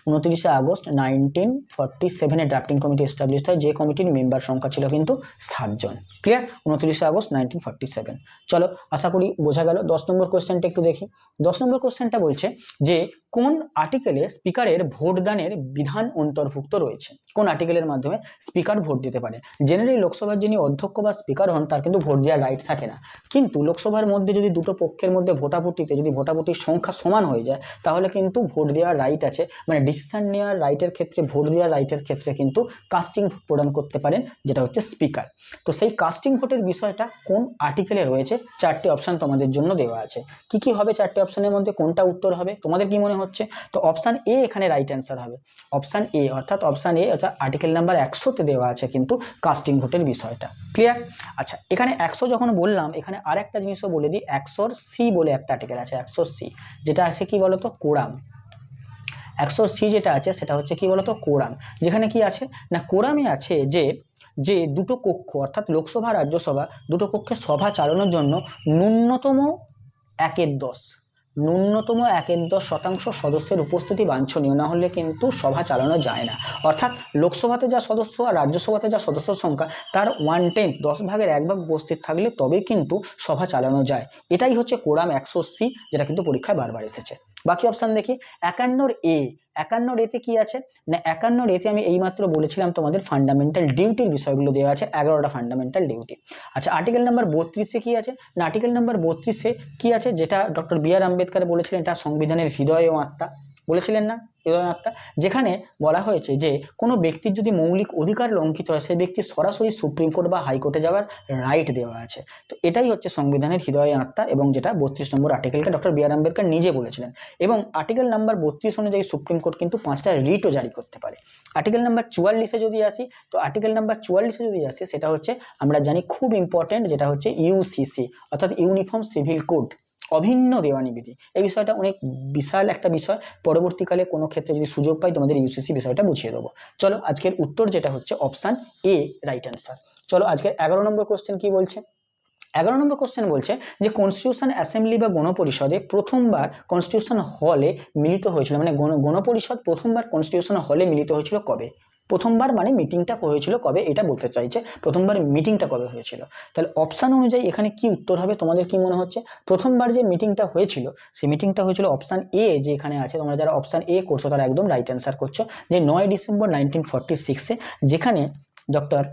[SPEAKER 1] 1947 ড্রাফটিং কমিটি এস্টাবলিশড হয়, যে কমিটির মেম্বার সংখ্যা ছিল কিন্তু 7 জন। ক্লিয়ার? 29 আগস্ট 1947। চলো আশা করি বোঝা গেল। 10 নম্বর কোশ্চেনটা একটু দেখি। 10 নম্বর কোশ্চেনটা বলছে যে কোন আর্টিকেলে স্পিকারের ভোটদানের বিধান অন্তর্ভুক্ত রয়েছে, কোন আর্টিকেলের মাধ্যমে স্পিকার ভোট দিতে পারে। জেনারেলি লোকসভার যিনি অধ্যক্ষ বা স্পিকার হন তার কিন্তু ভোট দেওয়ার রাইট থাকে না, কিন্তু লোকসভার মধ্যে যদি দুটো পক্ষের মধ্যে ভোটাভুটিতে যদি ভোটাভুটির সংখ্যা সমান হয়ে যায় তাহলে কিন্তু ভোট দেওয়ার রাইট আছে, মানে ডিসিশন নেওয়ার রাইটের ক্ষেত্রে, ভোট দেওয়ার রাইটের ক্ষেত্রে কিন্তু কাস্টিং ভোট প্রদান করতে পারেন, যেটা হচ্ছে স্পিকার। তো সেই কাস্টিং ভোটের বিষয়টা কোন আর্টিকেলে রয়েছে, 4টে অপশান তোমাদের জন্য দেওয়া আছে। কি কি হবে 4টে অপশানের মধ্যে, কোনটা উত্তর হবে তোমাদের কি মনে হচ্ছে? তো অপশান এ এখানে রাইট অ্যান্সার হবে। অপশান এ অর্থাৎ আর্টিকেল নাম্বার 100তে দেওয়া আছে কিন্তু কাস্টিং ভোটের বিষয়টা। ক্লিয়ার? আচ্ছা, এখানে 100 যখন বললাম এখানে আরেকটা জিনিসও বলে দিই, 100C বলে একটা আর্টিকেল আছে, 100C, যেটা আছে কি বলতো কোরাম। 100C যেটা আছে সেটা হচ্ছে কি বলতো কোরাম, যেখানে কি আছে না কোরামে আছে যে দুটো কক্ষ অর্থাৎ লোকসভা রাজ্যসভা দুটো কক্ষে সভা চালানোর জন্য ন্যূনতম 1/10 সদস্যের উপস্থিতি বাঞ্ছনীয়, না হলে কিন্তু সভা চালানো যায় না। অর্থাৎ লোকসভাতে যা সদস্য আর রাজ্যসভাতে যা সদস্য সংখ্যা তার 1/10 10 ভাগের 1 ভাগ উপস্থিত থাকলে তবেই কিন্তু সভা চালানো যায়। এটাই হচ্ছে কোরাম 100C, যেটা কিন্তু পরীক্ষায় বারবার এসেছে। বাকি অপশান দেখি। 51A তে কি আছে না, 51A তে আমি এইমাত্র বলেছিলাম তোমাদের ফান্ডামেন্টাল ডিউটির বিষয়গুলো দেওয়া আছে, 11টা ফান্ডামেন্টাল ডিউটি। আচ্ছা, আর্টিকেল নাম্বার 32-এ কি আছে না, আর্টিকেল নাম্বার 32-এ কি আছে, যেটা ডক্টর বি আর আম্বেদকর বলেছিলেন এটা সংবিধানের হৃদয় ও আত্মা, বলেছিলেন না, হৃদয় আত্মা, যেখানে বলা হয়েছে যে কোনো ব্যক্তির যদি মৌলিক অধিকার লঙ্ঘিত হয় সেই ব্যক্তি সরাসরি সুপ্রিম কোর্ট বা হাইকোর্টে যাওয়ার রাইট দেওয়া আছে। তো এটাই হচ্ছে সংবিধানের হৃদয় আত্মা, এবং যেটা 32 নম্বর আর্টিকেলকে ডক্টর বি আর আম্বেদকর নিজে বলেছিলেন। এবং আর্টিকেল নাম্বার 32 অনুযায়ী সুপ্রিম কোর্ট কিন্তু 5টা রিটও জারি করতে পারে। আর্টিকেল নাম্বার 44-এ যদি আসি, তো আর্টিকেল নাম্বার 44-এ যদি আসি সেটা হচ্ছে আমরা জানি খুব ইম্পর্টেন্ট, যেটা হচ্ছে ইউসিসি অর্থাৎ ইউনিফর্ম সিভিল কোড, অভিন্ন দেওয়ানি বিধি। এই বিষয়টা অনেক বিশাল একটা বিষয়, পরবর্তীকালে কোনো ক্ষেত্রে যদি সুযোগ পাই তোমাদের ইউসিসি বিষয়টা বুঝিয়ে দেবো। চলো আজকের উত্তর যেটা হচ্ছে অপশান এ রাইট অ্যান্সার। চলো আজকের 11 নম্বর কোশ্চেন কি বলছে। 11 নম্বর কোশ্চেন বলছে যে কনস্টিটিউশন অ্যাসেম্বলি বা গণপরিষদে প্রথমবার কনস্টিটিউশন হলে মিলিত হয়েছিল, মানে গণপরিষদ প্রথমবার কনস্টিটিউশন হলে মিলিত হয়েছিল কবে। প্রথমবার মানে মিটিংটা হয়েছিল কবে এটা বলতে চাইছে, প্রথমবার মিটিংটা কবে হয়েছিল। তাহলে অপশান অনুযায়ী এখানে কি উত্তর হবে তোমাদের কি মনে হচ্ছে? প্রথমবার যে মিটিংটা হয়েছিল সেই মিটিংটা হয়েছিল অপশান এ, যে এখানে আছে, তোমরা যারা অপশান এ করছো তারা একদম রাইট অ্যান্সার করছো, যে 9 ডিসেম্বর 1946-এ, যেখানে ডক্টর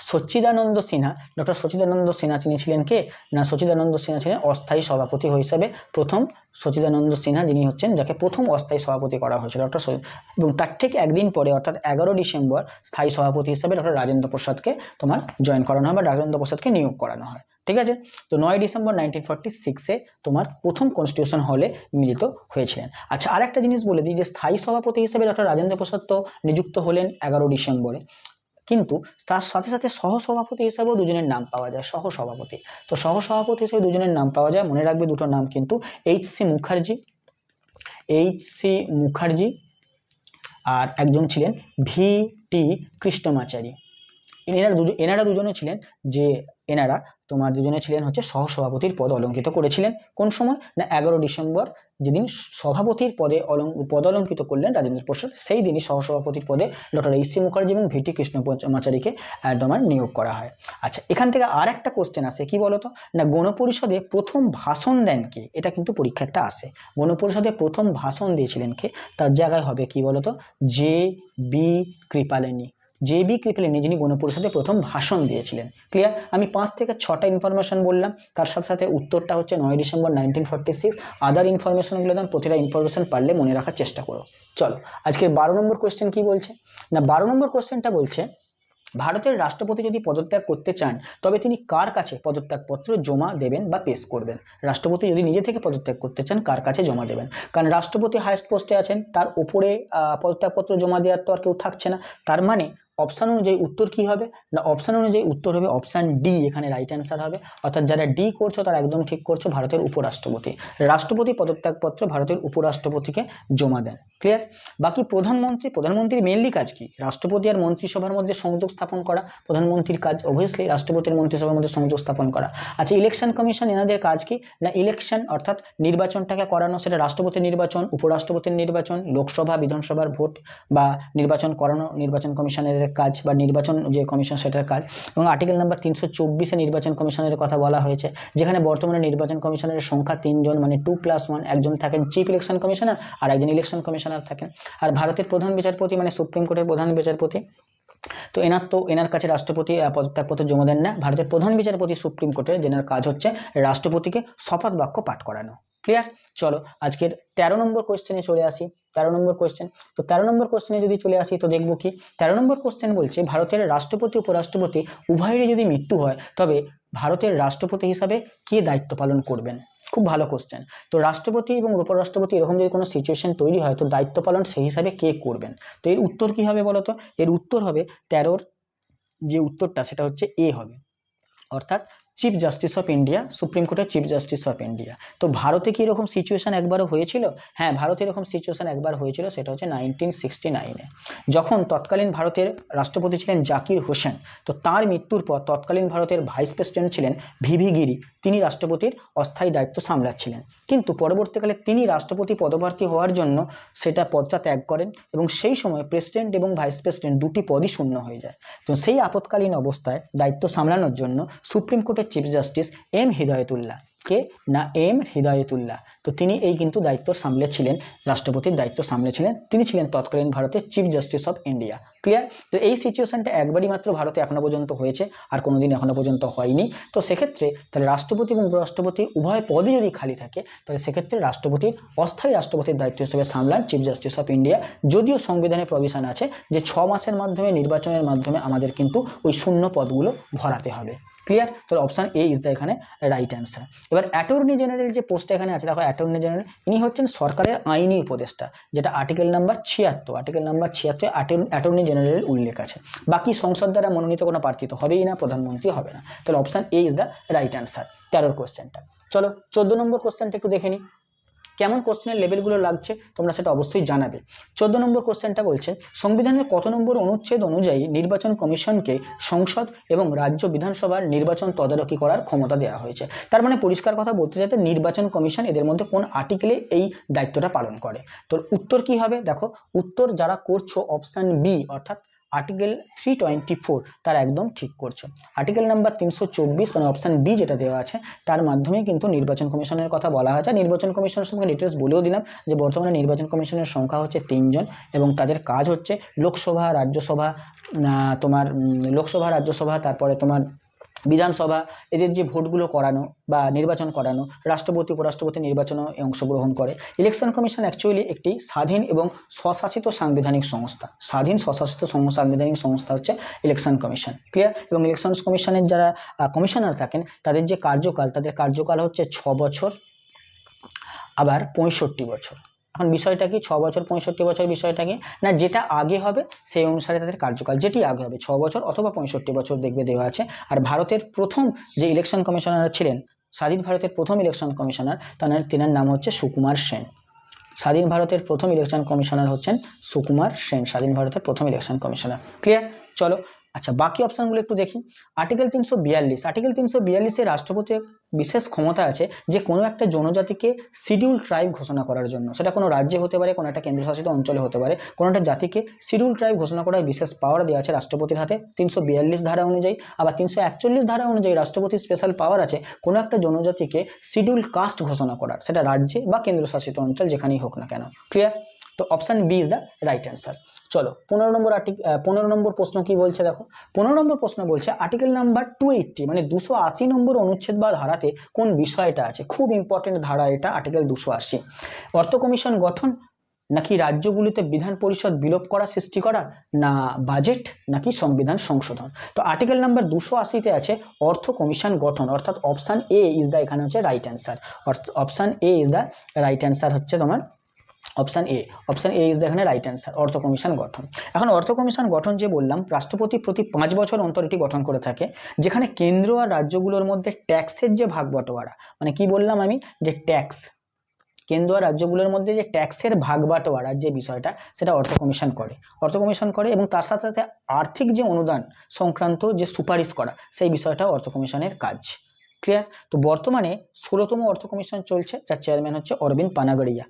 [SPEAKER 1] সচ্চিদানন্দ সিনহা তিনি ছিলেন কে না, সচ্চিদানন্দ সিনহা ছিলেন অস্থায়ী সভাপতি হিসাবে প্রথম, সচ্চিদানন্দ সিনহা যিনি হচ্ছেন যাকে প্রথম অস্থায়ী সভাপতি করা হয়েছিল ডক্টর, এবং তার ঠিক একদিন পরে অর্থাৎ 11 ডিসেম্বর স্থায়ী সভাপতি হিসাবে ডক্টর রাজেন্দ্র প্রসাদকে তোমার জয়েন করানো হয় বা রাজেন্দ্র প্রসাদকে নিয়োগ করানো হয়। ঠিক আছে, তো 9 ডিসেম্বর 1946-এ তোমার প্রথম কনস্টিটিউশন হলে মিলিত হয়েছিলেন। আচ্ছা, আরেকটা জিনিস বলে দিই যে স্থায়ী সভাপতি হিসেবে ডক্টর রাজেন্দ্র প্রসাদ তো নিযুক্ত হলেন 11 ডিসেম্বরে, কিন্তু তার সাথে সাথে সহসভাপতি হিসাবেও দুজনের নাম পাওয়া যায়, সহসভাপতি। তো সহসভাপতি হিসেবে দুজনের নাম পাওয়া যায়, মনে রাখবে দুটো নাম কিন্তু, এইচ.সি. মুখার্জি আর একজন ছিলেন ভি.টি. কৃষ্ণমাচারী। এনারা দুজনে ছিলেন যে এনারা তোমার দুজনে ছিলেন হচ্ছে সহসভাপতির পদ অলঙ্কিত করেছিলেন। কোন সময়? না 11 ডিসেম্বর, যেদিন সভাপতির পদ অলঙ্কিত করলেন রাজেন্দ্র প্রসাদ, সেই দিনই সহসভাপতির পদে ডক্টর এইচ সি মুখার্জি এবং ভিটি কৃষ্ণমাচারীকে তোমার নিয়োগ করা হয়। আচ্ছা, এখান থেকে আর একটা কোশ্চেন আসে, কি বলতো না, গণপরিষদে প্রথম ভাষণ দেন কে? এটা কিন্তু পরীক্ষা একটা আসে। গণপরিষদে প্রথম ভাষণ দিয়েছিলেন কে? তার জায়গায় হবে কি বলতো, J B Kripalani. J B Kripalani যিনি গণপরিষদে প্রথম ভাষণ দিয়েছিলেন। ক্লিয়ার? আমি 5 থেকে 6টা ইনফরমেশন বললাম, তার সাথে সাথে উত্তরটা হচ্ছে 9 ডিসেম্বর 1946। আদার ইনফরমেশনগুলো দাম, প্রতিটা ইনফরমেশন পারলে মনে রাখার চেষ্টা করো। চলো, আজকের 12 নম্বর কোয়েশ্চেন কি বলছে না, 12 নম্বর কোয়েশ্চেনটা বলছে, ভারতের রাষ্ট্রপতি যদি পদত্যাগ করতে চান তবে তিনি কার কাছে পদত্যাগপত্র জমা দেবেন বা পেশ করবেন? রাষ্ট্রপতি যদি নিজে থেকে পদত্যাগ করতে চান কার কাছে জমা দেবেন? কারণ রাষ্ট্রপতি হাইয়েস্ট পোস্টে আছেন, তার উপরে পদত্যাগপত্র জমা দেওয়ার তো আর কেউ থাকছে না। তার মানে অপশান অনুযায়ী উত্তর কি হবে না, অপশান অনুযায়ী উত্তর হবে অপশান ডি, এখানে রাইট অ্যান্সার হবে। অর্থাৎ যারা ডি করছো তারা একদম ঠিক করছো, ভারতের উপরাষ্ট্রপতি। রাষ্ট্রপতি পদত্যাগপত্র ভারতের উপরাষ্ট্রপতিকে জমা দেন। ক্লিয়ার? বাকি প্রধানমন্ত্রীর মেইনলি কাজ কি? রাষ্ট্রপতি আর মন্ত্রিসভার মধ্যে সংযোগ স্থাপন করা প্রধানমন্ত্রীর কাজ, অবভিয়াসলি রাষ্ট্রপতির মন্ত্রিসভার মধ্যে সংযোগ স্থাপন করা। আচ্ছা, ইলেকশন কমিশন এনাদের কাজ কি না, ইলেকশন অর্থাৎ নির্বাচনটাকে করানো, সেটা রাষ্ট্রপতির নির্বাচন, উপরাষ্ট্রপতির নির্বাচন, লোকসভা বিধানসভার ভোট বা নির্বাচন করানো নির্বাচন কমিশনের কাজ, বা নির্বাচন যে কমিশন সেটার কাজ। এবং আর্টিকেল নাম্বার 324-এ নির্বাচন কমিশনের কথা বলা হয়েছে, যেখানে বর্তমানে নির্বাচন কমিশনের সংখ্যা 3 জন, মানে 2+1, একজন থাকেন চিফ ইলেকশন কমিশনার আর একজন ইলেকশন কমিশনার থাকেন। আর ভারতের প্রধান বিচারপতি মানে সুপ্রিম কোর্টের প্রধান বিচারপতি, তো এনার কাছে রাষ্ট্রপতি পদত্যাগপত্র জমা দেন না। ভারতের প্রধান বিচারপতি সুপ্রিম কোর্টের, যেনার কাজ হচ্ছে রাষ্ট্রপতিকে শপথ বাক্য পাঠ করানো। ক্লিয়ার? চলো, আজকের 13 নম্বর কোয়েশ্চেনে চলে আসি। 13 নম্বর কোয়েশ্চেন, তো 13 নম্বর কোয়েশ্চেনে যদি চলে আসি তো দেখবো কি, 13 নম্বর কোয়েশ্চেন বলছে, ভারতের রাষ্ট্রপতি উপরাষ্ট্রপতি উভয়েরই যদি মৃত্যু হয় তবে ভারতের রাষ্ট্রপতি হিসাবে কে দায়িত্ব পালন করবেন? খুব ভালো কোশ্চেন। তো রাষ্ট্রপতি এবং উপরাষ্ট্রপতি এরকম যদি কোনো সিচুয়েশন তৈরি হয় তো দায়িত্ব পালন সেই হিসাবে কে করবেন? তো এর উত্তর কি হবে বলতো? এর উত্তর হবে 13-র যে উত্তরটা সেটা হচ্ছে এ হবে, অর্থাৎ chief justice of India, supreme কোর্টের চিফ জাস্টিস অফ ইন্ডিয়া। তো ভারতে কি এরকম সিচুয়েশন একবারও হয়েছিল? হ্যাঁ, ভারতে এরকম সিচুয়েশন একবার হয়েছিল, সেটা হচ্ছে 1969-এ, যখন তৎকালীন ভারতের রাষ্ট্রপতি ছিলেন জাকির হোসেন। তো তার মৃত্যুর পর তৎকালীন ভারতের ভাইস প্রেসিডেন্ট ছিলেন ভিভি গিরি, তিনি রাষ্ট্রপতির অস্থায়ী দায়িত্ব সামলাচ্ছিলেন। কিন্তু পরবর্তীকালে তিনি রাষ্ট্রপতি পদপ্রার্থী হওয়ার জন্য সেটা পদটা ত্যাগ করেন, এবং সেই সময় প্রেসিডেন্ট এবং ভাইস প্রেসিডেন্ট দুটি পদই শূন্য হয়ে যায়। তো সেই আপৎকালীন অবস্থায় দায়িত্ব সামলানোর জন্য সুপ্রিম কোর্টের চিফ জাস্টিস এম হিদায়তুল্লাহ, কে না এম হিদায়তুল্লাহ, তো তিনি এই কিন্তু দায়িত্ব সামলেছিলেন, রাষ্ট্রপতির দায়িত্ব সামলেছিলেন, তিনি ছিলেন তৎকালীন ভারতের chief justice of India. Clear? তো এই সিচুয়েশনটা একবারই মাত্র ভারতে এখনো পর্যন্ত হয়েছে, আর কোনোদিন এখনো পর্যন্ত হয়নি। তো সেক্ষেত্রে তাহলে রাষ্ট্রপতি এবং উপরাষ্ট্রপতি উভয় পদই যদি খালি থাকে তাহলে সেক্ষেত্রে রাষ্ট্রপতির অস্থায়ী রাষ্ট্রপতির দায়িত্ব হিসেবে সামলান চিফ জাস্টিস অফ ইন্ডিয়া। যদিও সংবিধানে প্রভিশন আছে যে 6 মাসের মাধ্যমে নির্বাচনের মাধ্যমে আমাদের কিন্তু ওই শূন্য পদগুলো ভরাতে হবে। ক্লিয়ার? তাহলে অপশান এ ইজ দ্য এখানে রাইট অ্যান্সার। এবার অ্যাটর্নি জেনারেল যে পোস্টটা এখানে আছে, দেখো অ্যাটর্নি জেনারেল ইনি হচ্ছেন সরকারের আইনি উপদেষ্টা, যেটা আর্টিকেল নাম্বার 76 অ্যাটর্নি জেনারেলের উল্লেখ আছে। বাকি সংসদ দ্বারা মনোনীত কোনো প্রার্থী তো হবেই না, প্রধানমন্ত্রী হবে না। তাহলে option A is the right answer 13 কোশ্চেনটা। চলো 14 নম্বর কোশ্চেনটা একটু দেখে নিই, কেমন কোশ্চেনের লেভেলগুলো লাগছে তোমরা সেটা অবশ্যই জানাবে। 14 নম্বর কোশ্চেনটা বলছে, সংবিধানের কত নম্বর অনুচ্ছেদ অনুযায়ী নির্বাচন কমিশনকে সংসদ এবং রাজ্য বিধানসভার নির্বাচন তদারকি করার ক্ষমতা দেওয়া হয়েছে? তার মানে পরিষ্কার কথা বলতে চাইতে নির্বাচন কমিশন এদের মধ্যে কোন আর্টিকেলে এই দায়িত্বটা পালন করে? তো উত্তর কি হবে? দেখো উত্তর যারা করছো অপশান বি, অর্থাৎ আর্টিকেল 324, তারা একদম ঠিক করছো। আর্টিকেল নাম্বার 324 মানে অপশান বি যেটা দেওয়া আছে, তার মাধ্যমে কিন্তু নির্বাচন কমিশনের কথা বলা হয়েছে। নির্বাচন কমিশনের সঙ্গে ডিটেলস বলেও দিলাম যে বর্তমানে নির্বাচন কমিশনের সংখ্যা হচ্ছে 3 জন, এবং তাদের কাজ হচ্ছে লোকসভা, রাজ্যসভা, রাজ্যসভা, তারপরে তোমার বিধানসভা, এদের যে ভোটগুলো করানো বা নির্বাচন করানো, রাষ্ট্রপতি উপরাষ্ট্রপতি নির্বাচনে অংশগ্রহণ করে। ইলেকশন কমিশন অ্যাকচুয়ালি একটি স্বাধীন এবং স্বশাসিত সাংবিধানিক সংস্থা, স্বাধীন স্বশাসিত সাংবিধানিক সংস্থা হচ্ছে ইলেকশন কমিশন। ক্লিয়ার? এবং ইলেকশন কমিশনের যারা কমিশনার থাকেন তাদের যে কার্যকাল হচ্ছে 6 বছর, আবার 65 বছর। এখন বিষয়টা কি, 6 বছর 65 বছর, বিষয়টা কি না, যেটা আগে হবে সেই অনুসারে তাদের কার্যকাল, যেটি আগে হবে 6 বছর অথবা 65 বছর দেখবে দেওয়া আছে। আর ভারতের প্রথম যে ইলেকশন কমিশনার ছিলেন, স্বাধীন ভারতের প্রথম ইলেকশন কমিশনার, তেনার নাম হচ্ছে সুকুমার সেন। স্বাধীন ভারতের প্রথম ইলেকশন কমিশনার হচ্ছেন সুকুমার সেন, স্বাধীন ভারতের প্রথম ইলেকশন কমিশনার। ক্লিয়ার? চলো আচ্ছা, বাকি অপশনগুলো একটু দেখি। আর্টিকেল 342, আর্টিকেল 342-এ রাষ্ট্রপতির বিশেষ ক্ষমতা আছে যে কোনো একটা জনজাতিকে শিডিউল ট্রাইব ঘোষণা করার জন্য, সেটা কোনো রাজ্যে হতে পারে, কোনো একটা কেন্দ্রশাসিত অঞ্চলে হতে পারে, কোনো একটা জাতিকে শিডিউল ট্রাইব ঘোষণা করার বিশেষ পাওয়ার দেওয়া আছে রাষ্ট্রপতির হাতে 342 ধারা অনুযায়ী। আবার 341 ধারা অনুযায়ী রাষ্ট্রপতির স্পেশাল পাওয়ার আছে কোনো একটা জনজাতিকে শিডিউল কাস্ট ঘোষণা করার, সেটা রাজ্যে বা কেন্দ্রশাসিত অঞ্চল যেখানেই হোক না কেন। ক্লিয়ার? তো option B is the right answer. চলো 15 নম্বর প্রশ্ন কি বলছে দেখো। 15 নম্বর প্রশ্ন বলছে আর্টিকেল নাম্বার 280 মানে 280 নম্বর অনুচ্ছেদ বা ধারাতে কোন বিষয়টা আছে। খুব ইম্পর্টেন্ট ধারা এটা, আর্টিকেল 280। অর্থ কমিশন গঠন, নাকি রাজ্যগুলিতে বিধান পরিষদ বিলোপ করা সৃষ্টি করা, না বাজেট, নাকি সংবিধান সংশোধন। তো আর্টিকেল নাম্বার 280-তে আছে অর্থ কমিশন গঠন, অর্থাৎ অপশান এ ইজ দ্য এখানে হচ্ছে right answer. Option A is the right answer হচ্ছে তোমার option A. Option A is the এখানে রাইট অ্যান্সার, অর্থ কমিশন গঠন। এখন অর্থ কমিশন গঠন যে বললাম, রাষ্ট্রপতি প্রতি 5 বছর অন্তর এটি গঠন করে থাকে, যেখানে কেন্দ্র আর রাজ্যগুলোর মধ্যে ট্যাক্সের যে ভাগ বাটোয়ারা, মানে কি বললাম আমি, যে ট্যাক্স, কেন্দ্র আর রাজ্যগুলোর মধ্যে যে ট্যাক্সের ভাগ বাটোয়ারার যে বিষয়টা, সেটা অর্থ কমিশন করে। অর্থ কমিশন করে এবং তার সাথে সাথে আর্থিক যে অনুদান সংক্রান্ত যে সুপারিশ করা, সেই বিষয়টা অর্থ কমিশনের কাজ। ক্লিয়ার? তো বর্তমানে 16তম অর্থ কমিশন চলছে, যার চেয়ারম্যান হচ্ছে অরবিন্দ পানাগড়িয়া,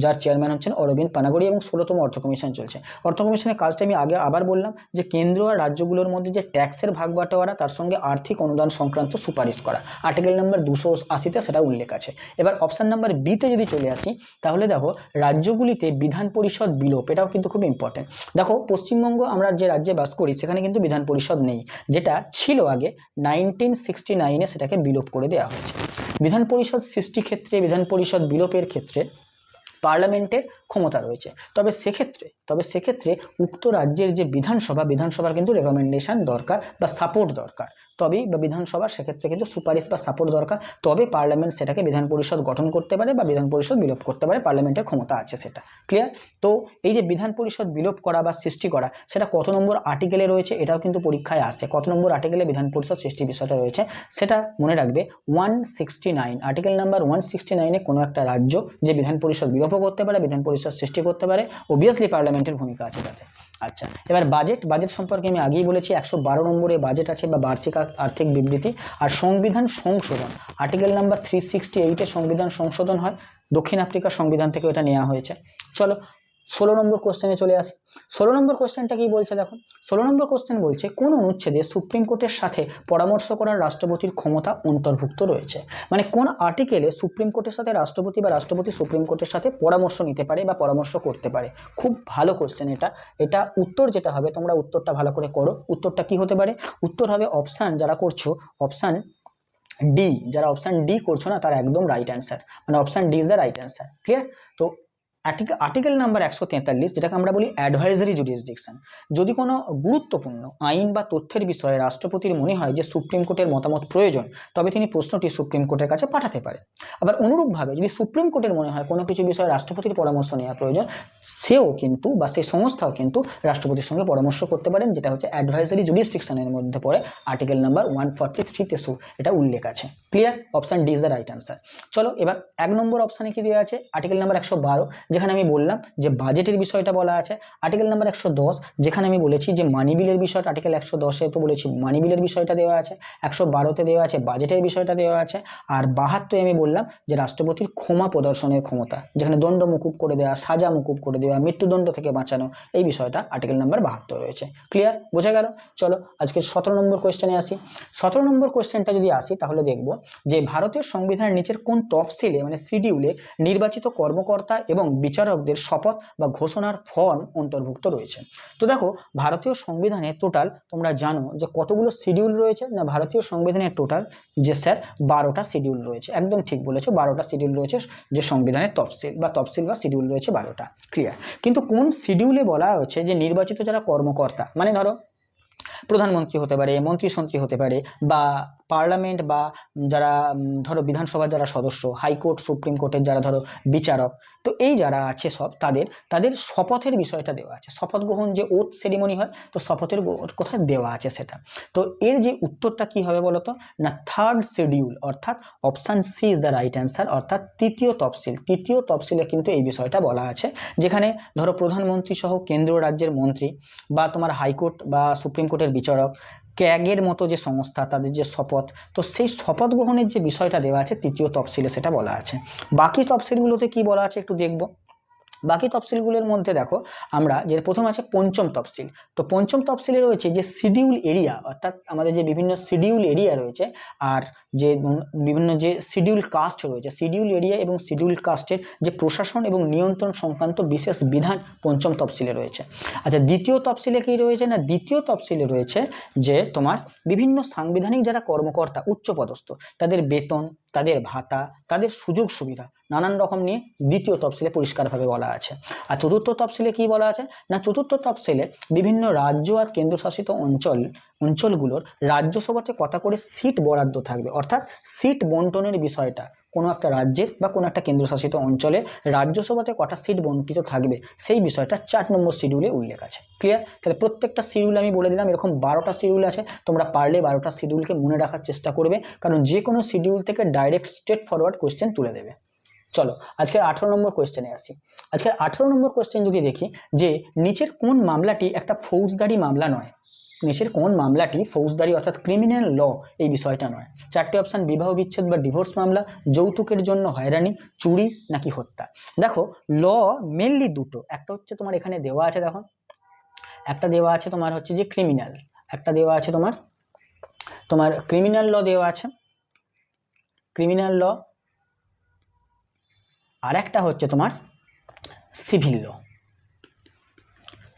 [SPEAKER 1] যার চেয়ারম্যান হচ্ছেন অরবিন্দ পানাগড়িয়া, এবং 16তম অর্থ কমিশন চলছে। অর্থ কমিশনের কাজটা আমি আবার বললাম যে কেন্দ্র আর রাজ্যগুলোর মধ্যে যে ট্যাক্সের ভাগ বাটোয়ারা, তার সঙ্গে আর্থিক অনুদান সংক্রান্ত সুপারিশ করা, আর্টিকেল নাম্বার 280-তে সেটা উল্লেখ আছে। এবার অপশান নাম্বার বিতে যদি চলে আসি, তাহলে দেখো রাজ্যগুলিতে বিধান পরিষদ বিলোপ, এটাও কিন্তু খুব ইম্পর্টেন্ট। দেখো পশ্চিমবঙ্গ আমরা যে রাজ্যে বাস করি, সেখানে কিন্তু বিধান পরিষদ নেই, যেটা ছিল আগে 1969 সেটাকে বিলোপ করে দেওয়া হয়েছে। বিধান পরিষদ সৃষ্টি ক্ষেত্রে, বিধান পরিষদ বিলোপের ক্ষেত্রে পার্লামেন্টের ক্ষমতা রয়েছে, তবে সেক্ষেত্রে উক্ত রাজ্যের যে বিধানসভার কিন্তু রেকমেন্ডেশন দরকার বা সাপোর্ট দরকার, তবেই বা বিধানসভার সেক্ষেত্রে কিন্তু সুপারিশ বা সাপোর্ট দরকার, তবে পার্লামেন্ট সেটাকে বিধান পরিষদ গঠন করতে পারে বা বিধান পরিষদ বিলোপ করতে পারে, পার্লামেন্টের ক্ষমতা আছে সেটা। ক্লিয়ার? তো এই যে বিধান পরিষদ বিলোপ করা বা সৃষ্টি করা, সেটা কত নম্বর আর্টিকেলে রয়েছে, এটাও কিন্তু পরীক্ষায় আসে। কত নম্বর আর্টিকেলে বিধান পরিষদ সৃষ্টি বিষয়টা রয়েছে, সেটা মনে রাখবে 169, আর্টিকেল নাম্বার 169-এ কোনো একটা রাজ্য যে বিধান পরিষদ বিলোপ করতে পারে, বিধান পরিষদ সৃষ্টি করতে পারে, অবভিয়াসলি পার্লামেন্টের ভূমিকা আছে তাতে। আচ্ছা, এবার বাজেট সম্পর্কে আমি আগেই বলেছি, 112 নম্বরে বাজেট আছে বা বার্ষিক আর্থিক বিবৃতি। আর সংবিধান সংশোধন, আর্টিকেল নাম্বার 368-এ সংবিধান সংশোধন হয়, দক্ষিণ আফ্রিকার সংবিধান থেকে এটা নেওয়া হয়েছে। চলো 16 নম্বর কোশ্চেনে চলে আসি। 16 নম্বর কোশ্চেনটা কি বলছে দেখো। 16 নম্বর কোশ্চেন বলছে কোন অনুচ্ছেদে সুপ্রিম কোর্টের সাথে পরামর্শ করার রাষ্ট্রপতির ক্ষমতা অন্তর্ভুক্ত রয়েছে, মানে কোন আর্টিকেলে সুপ্রিম কোর্টের সাথে রাষ্ট্রপতি বা রাষ্ট্রপতি সুপ্রিম কোর্টের সাথে পরামর্শ নিতে পারে বা পরামর্শ করতে পারে। খুব ভালো কোশ্চেন এটা উত্তর যেটা হবে, তোমরা উত্তরটা ভালো করে করো। উত্তরটা কি হতে পারে? উত্তর হবে অপশান, যারা করছো অপশান ডি, যারা অপশান ডি করছো না, তার একদম রাইট অ্যান্সার, মানে option D is the right answer. Clear? তো আর্টিকেল নাম্বার 143, যেটাকে আমরা বলি অ্যাডভাইজারি জুরিসডিকশন, যদি কোনো গুরুত্বপূর্ণ আইন বা তথ্যের বিষয়ে রাষ্ট্রপতির মনে হয় যে সুপ্রিম কোর্টের মতামত প্রয়োজন, তবে তিনি প্রশ্নটি সুপ্রিম কোর্টের কাছে পাঠাতে পারেন। আবার অনুরূপভাবে যদি সুপ্রিম কোর্টের মনে হয় কোনো কিছু বিষয়ে রাষ্ট্রপতির পরামর্শ নেওয়া প্রয়োজন, সেও কিন্তু বা সেই সংস্থাও কিন্তু রাষ্ট্রপতির সঙ্গে পরামর্শ করতে পারেন, যেটা হচ্ছে অ্যাডভাইজারি জুরিসডিকশনের মধ্যে পড়ে, আর্টিকেল নাম্বার 143-তে এটা উল্লেখ আছে। Clear? Option D is the right answer. চলো এবার 1 নম্বর অপশানে কি দেওয়া আছে, আর্টিকেল নাম্বার 112, যেখানে আমি বললাম যে বাজেটের বিষয়টা বলা আছে। আর্টিকেল নাম্বার 110, যেখানে আমি বলেছি যে মানি বিলের বিষয়টা, আর্টিকেল 110-এ তো বলেছি মানি বিলের বিষয়টা দেওয়া আছে, 112-তে দেওয়া আছে বাজেটের বিষয়টা দেওয়া আছে, আর 72-এ আমি বললাম যে রাষ্ট্রপতির ক্ষমা প্রদর্শনের ক্ষমতা, যেখানে দণ্ড মুকুব করে দেওয়া, সাজা মুকুব করে দেওয়া, মৃত্যুদণ্ড থেকে বাঁচানো, এই বিষয়টা আর্টিকেল নাম্বার 72 রয়েছে। ক্লিয়ার? বোঝা গেল? চলো আজকে 17 নম্বর কোয়েশ্চেনে আসি। 17 নম্বর কোয়েশ্চেনটা যদি আসি, তাহলে দেখব যে ভারতীয় সংবিধানের নিচের কোন তফসিলে মানে শিডিউলে নির্বাচিত কর্মকর্তা এবং বিচারকদের শপথ বা ঘোষণার ফর্ম অন্তর্ভুক্ত রয়েছে। তো দেখো ভারতীয় সংবিধানে টোটাল তোমরা জানো যে কতগুলো শিডিউল রয়েছে, না ভারতীয় সংবিধানের টোটাল যে স্যার 12টা শিডিউল রয়েছে। একদম ঠিক বলেছো, 12টা শিডিউল রয়েছে, যে সংবিধানের তফসিল বা শিডিউল রয়েছে 12টা। ক্লিয়ার? কিন্তু কোন শিডিউলে বলা হয়েছে যে নির্বাচিত যারা কর্মকর্তা, মানে ধরো প্রধানমন্ত্রী হতে পারে, মন্ত্রী হতে পারে, বা পার্লামেন্ট, বা যারা ধরো বিধানসভার যারা সদস্য, হাইকোর্ট সুপ্রিম কোর্টের যারা ধরো বিচারক, তো এই যারা আছে সব তাদের শপথের বিষয়টা দেওয়া আছে। শপথ গ্রহণ যে ওথ সেরিমনি হয়, তো শপথের কোথায় দেওয়া আছে সেটা। তো এর যে উত্তরটা কি হবে বলতো না, থার্ড শিডিউল, অর্থাৎ option C is the right answer, অর্থাৎ তৃতীয় তফসিল। তৃতীয় তফসিলে কিন্তু এই বিষয়টা বলা আছে, যেখানে ধরো প্রধানমন্ত্রী সহ কেন্দ্র রাজ্যের মন্ত্রী, বা তোমার হাইকোর্ট বা সুপ্রিম কোর্টের বিচারক, ক্যাগের মতো যে সংস্থা, তাদের যে শপথ, তো সেই শপথ গ্রহণের যে বিষয়টা দেওয়া আছে তৃতীয় তফসিলে সেটা বলা আছে। বাকি তফসিলগুলোতে কি বলা আছে একটু দেখবো। বাকি তফসিলগুলোর মধ্যে দেখো আমরা যে প্রথম আছে পঞ্চম তফসিল। তো পঞ্চম তফসিলে রয়েছে যে শিডিউল এরিয়া, অর্থাৎ আমাদের যে বিভিন্ন শিডিউল এরিয়া রয়েছে, আর যে বিভিন্ন যে শিডিউল কাস্ট রয়েছে, শিডিউল এরিয়া এবং শিডিউল কাস্টের যে প্রশাসন এবং নিয়ন্ত্রণ সংক্রান্ত বিশেষ বিধান পঞ্চম তফসিলে রয়েছে। আচ্ছা, দ্বিতীয় তফসিলে কি রয়েছে না, দ্বিতীয় তফসিলে রয়েছে যে তোমার বিভিন্ন সাংবিধানিক যারা কর্মকর্তা উচ্চপদস্থ, তাদের বেতন, তাদের ভাতা, তাদের সুযোগ সুবিধা নানান রকম নিয়ে দ্বিতীয় তফসিলে পরিষ্কারভাবে বলা আছে। আর চতুর্থ তফসিলে কি বলা আছে না, চতুর্থ তফসিলে বিভিন্ন রাজ্য আর কেন্দ্রশাসিত অঞ্চলগুলোর রাজ্যসভাতে কত করে সিট বরাদ্দ থাকবে, অর্থাৎ সিট বন্টনের বিষয়টা কোনো একটা রাজ্যের বা কোনো একটা কেন্দ্রশাসিত অঞ্চলে রাজ্যসভাতে কটা সিট বন্টিত থাকবে সেই বিষয়টা 4 নম্বর শিডিউলে উল্লেখ আছে। ক্লিয়ার? তাহলে প্রত্যেকটা শিডিউল আমি বলে দিলাম, এরকম 12টা শিডিউল আছে, তোমরা পারলে 12টা শিডিউলকে মনে রাখার চেষ্টা করবে, কারণ যে কোনো শিডিউল থেকে ডাইরেক্ট স্ট্রেট ফরওয়ার্ড কোয়েশ্চেন তুলে দেবে। চলো আজকের 18 নম্বর কোয়েশ্চেনে আসি। আজকের 18 নম্বর কোয়েশ্চেন যদি দেখি যে নিচের কোন মামলাটি একটা ফৌজদারি মামলা নয়, নিচের কোন মামলাটি ফৌজদারি অর্থাৎ ক্রিমিনাল ল এই বিষয়টা নয়। 4টে অপশান, বিবাহ বিচ্ছেদ বা ডিভোর্স মামলা, যৌতুকের জন্য হয়রানি, চুরি নাকি হত্যা। দেখো ল মেনলি দুটো, একটা হচ্ছে তোমার এখানে দেওয়া আছে, দেখো একটা দেওয়া আছে তোমার হচ্ছে যে ক্রিমিনাল, একটা দেওয়া আছে তোমার ক্রিমিনাল ল দেওয়া আছে, ক্রিমিনাল ল, আর একটা হচ্ছে তোমার সিভিল ল,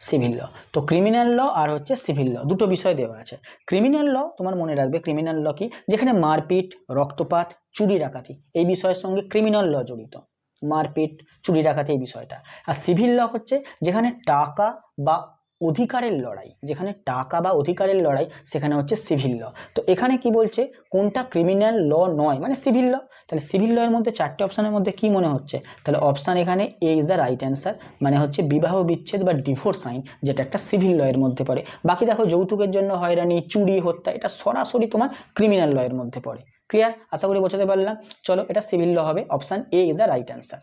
[SPEAKER 1] সিভিল ল। তো ক্রিমিনাল ল আর হচ্ছে সিভিল ল, দুটো বিষয় দেওয়া আছে। ক্রিমিনাল ল তোমার মনে রাখবে, ক্রিমিনাল ল কি, যেখানে মারপিট, রক্তপাত, চুরি ডাকাতি এই বিষয়ের সঙ্গে ক্রিমিনাল ল জড়িত, মারপিট, চুরি ডাকাতি এই বিষয়টা। আর সিভিল ল হচ্ছে যেখানে টাকা বা অধিকারের লড়াই, যেখানে টাকা বা অধিকারের লড়াই, সেখানে হচ্ছে সিভিল ল। তো এখানে কি বলছে, কোনটা ক্রিমিনাল ল নয় মানে সিভিল ল। তাহলে সিভিল ল এর মধ্যে 4টে অপশানের মধ্যে কি মনে হচ্ছে, তাহলে অপশান এখানে এ ইজ দ্য রাইট অ্যান্সার, মানে হচ্ছে বিবাহ বিচ্ছেদ বা ডিভোর্স আইন, যেটা একটা সিভিল ল এর মধ্যে পড়ে। বাকি দেখো যৌতুকের জন্য হয়রানি, চুরি, হত্যা, এটা সরাসরি তোমার ক্রিমিনাল ল এর মধ্যে পড়ে। ক্লিয়ার? আশা করি বোঝাতে পারলাম। চলো এটা সিভিল ল হবে, option A is the right answer.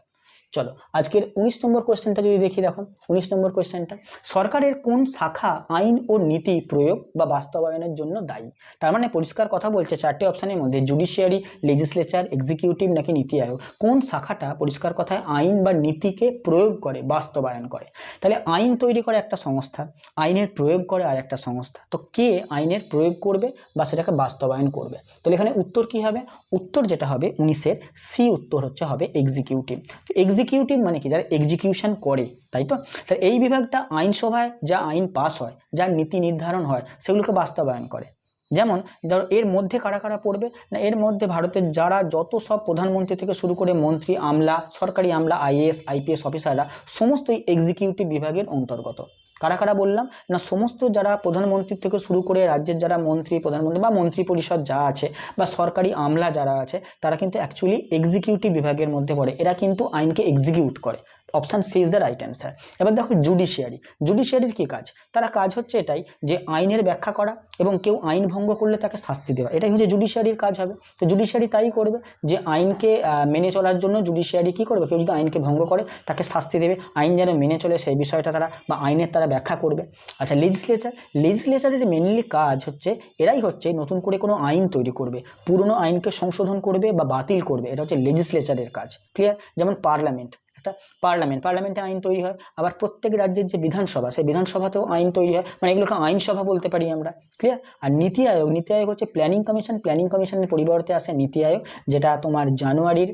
[SPEAKER 1] চলো আজকের 19 নম্বর কোয়েশ্চেনটা যদি দেখি, দেখো 19 নম্বর কোয়েশ্চেনটা, সরকারের কোন শাখা আইন ও নীতি প্রয়োগ বা বাস্তবায়নের জন্য দায়ী। তার মানে পরিষ্কার কথা বলছে 4টে অপশানের মধ্যে জুডিশিয়ারি, লেজিসলেচার, এক্সিকিউটিভ নাকি নীতি আয়োগ, কোন শাখাটা পরিষ্কার কথায় আইন বা নীতিকে প্রয়োগ করে, বাস্তবায়ন করে। তাহলে আইন তৈরি করে একটা সংস্থা, আইনের প্রয়োগ করে আর একটা সংস্থা, তো কে আইনের প্রয়োগ করবে বা সেটাকে বাস্তবায়ন করবে। তাহলে এখানে উত্তর কি হবে, উত্তর যেটা হবে 19-এর সি উত্তর হবে এক্সিকিউটিভ। তো এক্সিকিউটিভ মানে কি, যারা এক্সিকিউশন করে, তাই তো। তাহলে এই বিভাগটা আইনসভায় যা আইন পাস হয়, যা নীতি নির্ধারণ হয়, সেগুলোকে বাস্তবায়ন করে। যেমন ধরো এর মধ্যে কারা কারা পড়বে না, এর মধ্যে ভারতের যারা যত সব প্রধানমন্ত্রী থেকে শুরু করে মন্ত্রী, আমলা, সরকারি আমলা, আইএএস আইপিএস অফিসাররা সমস্তই এক্সিকিউটিভ বিভাগের অন্তর্গত। কারা কারা বললাম না, সমস্ত যারা প্রধানমন্ত্রী থেকে শুরু করে রাজ্যের যারা মন্ত্রী, প্রধানমন্ত্রী বা মন্ত্রী পরিষদ যা আছে, বা সরকারি আমলা যারা আছে, তারা কিন্তু অ্যাকচুয়ালি এক্সিকিউটিভ বিভাগের মধ্যে পড়ে, এরা কিন্তু আইনকে এক্সিকিউট করে। Option C is the right answer. এবার দেখো জুডিশিয়ারি, জুডিশিয়ারির কি কাজ, তারা কাজ হচ্ছে এটাই যে আইনের ব্যাখ্যা করা এবং কেউ আইন ভঙ্গ করলে তাকে শাস্তি দেওয়া, এটাই হচ্ছে জুডিশিয়ারির কাজ হবে। তো জুডিশিয়ারি তাই করবে যে আইনকে মেনে চলার জন্য জুডিশিয়ারি কি করবে, কেউ যদি আইনকে ভঙ্গ করে তাকে শাস্তি দেবে, আইন যেন মেনে চলে সেই বিষয়টা তারা বা আইনের তারা ব্যাখ্যা করবে। আচ্ছা লেজিসলেচার, লেজিসলেচারের মেনলি কাজ হচ্ছে এরাই হচ্ছে নতুন করে কোনো আইন তৈরি করবে, পুরনো আইনকে সংশোধন করবে বা বাতিল করবে, এটা হচ্ছে লেজিসলেচারের কাজ। ক্লিয়ার? যেমন পার্লামেন্ট, একটা পার্লামেন্টে আইন তৈরি হয়, আবার প্রত্যেক রাজ্যের যে বিধানসভা, সেই বিধানসভাতেও আইন তৈরি হয়, মানে এগুলোকে আইনসভা বলতে পারি আমরা। ক্লিয়ার? আর নীতি আয়োগ, নীতি আয়োগ হচ্ছে প্ল্যানিং কমিশন, প্ল্যানিং কমিশনের পরিবর্তে আসে নীতি আয়োগ, যেটা তোমার জানুয়ারির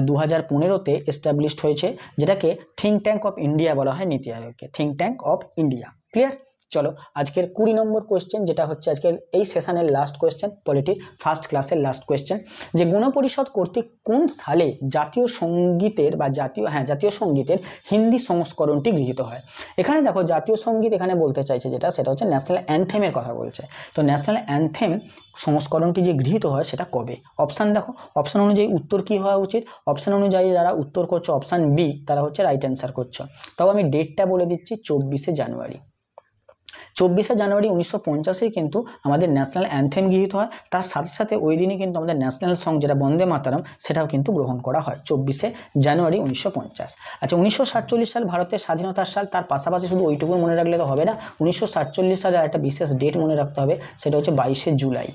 [SPEAKER 1] 2015-তে এস্টাবলিশড হয়েছে, যেটাকে থিঙ্ক ট্যাঙ্ক অফ ইন্ডিয়া বলা হয় নীতি আয়োগকে, think tank of India. Clear? চলো আজকের 20 নম্বর কোয়েশ্চেন, যেটা হচ্ছে আজকের এই সেশনের লাস্ট কোয়েশ্চেন, পলিটির ফার্স্ট ক্লাসের লাস্ট কোয়েশ্চেন, যে গণপরিষদ কর্তৃক কোন সালে জাতীয় সঙ্গীতের বা জাতীয় সঙ্গীতের হিন্দি সংস্করণটি গৃহীত হয়। এখানে দেখো জাতীয় সঙ্গীত এখানে বলতে চাইছে যেটা, সেটা হচ্ছে ন্যাশনাল অ্যানথেমের কথা বলছে। তো ন্যাশনাল অ্যানথেম সংস্করণটি যে গৃহীত হয় সেটা কবে। অপশান দেখো, অপশান অনুযায়ী উত্তর কি হওয়া উচিত। অপশান অনুযায়ী যারা উত্তর করছো অপশান বি, তারা হচ্ছে রাইট অ্যান্সার করছো। তাও আমি ডেটটা বলে দিচ্ছি, 24শে জানুয়ারি। 24শে জানুয়ারি 1950-এই কিন্তু আমাদের ন্যাশনাল অ্যানথেম গৃহীত হয়। তার সাথে সাথে ওই দিনই কিন্তু আমাদের ন্যাশনাল সং যেটা বন্দে মাতরম, সেটাও কিন্তু গ্রহণ করা হয় 24শে জানুয়ারি 1950। আচ্ছা, 1947 সাল ভারতের স্বাধীনতার সাল। তার পাশাপাশি শুধু ওইটুকু মনে রাখলে তো হবে না, 1947 সালে একটা বিশেষ ডেট মনে রাখতে হবে, সেটা হচ্ছে 22শে জুলাই।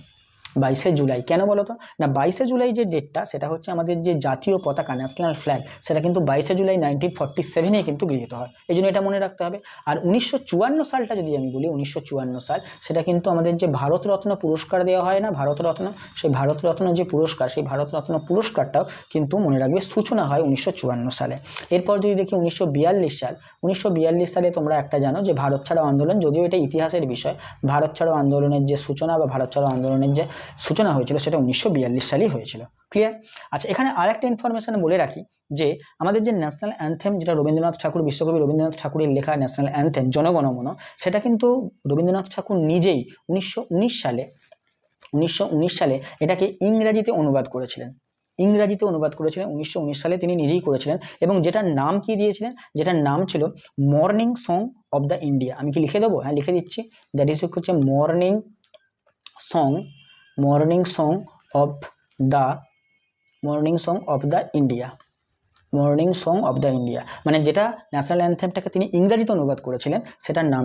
[SPEAKER 1] 22শে জুলাই কেন বলো তো না, 22শে জুলাই যে ডেটটা, সেটা হচ্ছে আমাদের যে জাতীয় পতাকা ন্যাশনাল ফ্ল্যাগ, সেটা কিন্তু 22শে জুলাই 1947-এ কিন্তু গৃহীত হয়, এই জন্য এটা মনে রাখতে হবে। আর 1954 সালটা যদি আমি বলি, 1954 সাল, সেটা কিন্তু আমাদের যে ভারতরত্ন পুরস্কার দেওয়া হয় না, ভারতরত্ন, সেই ভারতরত্ন যে পুরস্কার, সেই ভারতরত্ন পুরস্কারটাও কিন্তু মনে রাখবে সূচনা হয় 1954 সালে। এরপর যদি দেখি 1942 সাল, 1942 সালে তোমরা একটা জানো যে ভারত ছাড়ো আন্দোলন, যদিও এটা ইতিহাসের বিষয়, ভারত ছাড়ো আন্দোলনের যে সূচনা বা ভারত ছাড়ো আন্দোলনের যে সূচনা হয়েছিল সেটা 1942 সালেই হয়েছিল। ক্লিয়ার? আচ্ছা, এখানে আরেকটা ইনফরমেশন বলে রাখি যে আমাদের যে ন্যাশনাল অ্যানথেম, যেটা রবীন্দ্রনাথ ঠাকুর, বিশ্বকবি রবীন্দ্রনাথ ঠাকুরের লেখা ন্যাশনাল অ্যানথেম জনগণমন, সেটা কিন্তু রবীন্দ্রনাথ ঠাকুর নিজেই 1919 সালে এটাকে ইংরেজিতে অনুবাদ করেছিলেন। 1919 সালে তিনি নিজেই করেছিলেন, এবং যেটার নাম কি দিয়েছিলেন, যেটার নাম ছিল morning song of the India. আমি কি লিখে দেবো? হ্যাঁ, লিখে দিচ্ছি। দ্যাট ইজ হচ্ছে morning song of the India. Morning song of the India মানে যেটা ন্যাশনাল অ্যানথেমটাকে তিনি ইংরেজিতে অনুবাদ করেছিলেন, সেটার নাম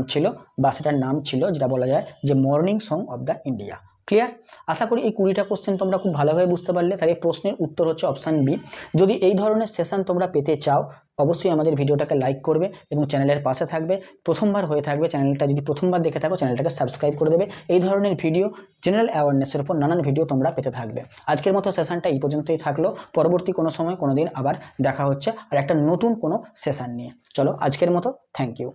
[SPEAKER 1] ছিল যেটা বলা যায় যে morning song of the India. Clear? আশা করি এই 20টা কোশ্চেন তোমরা খুব ভালোভাবে বুঝতে পারলে। তাই এই প্রশ্নের উত্তর হচ্ছে অপশান বি। যদি এই ধরনের সেশন তোমরা পেতে চাও, অবশ্যই আমাদের ভিডিওটাকে লাইক করবে এবং চ্যানেলের পাশে থাকবে। প্রথমবার হয়ে থাকবে চ্যানেলটা, যদি প্রথমবার দেখে থাকো চ্যানেলটাকে সাবস্ক্রাইব করে দেবে। এই ধরনের ভিডিও, জেনারেল অ্যাওয়ারনেসের উপর নানান ভিডিও তোমরা পেতে থাকবে। আজকের মতো সেশনটা এই পর্যন্তই থাকলো। পরবর্তী কোনো সময় কোনো দিন আবার দেখা হচ্ছে আর একটা নতুন কোনো সেশন নিয়ে। চলো, আজকের মতো থ্যাংক ইউ।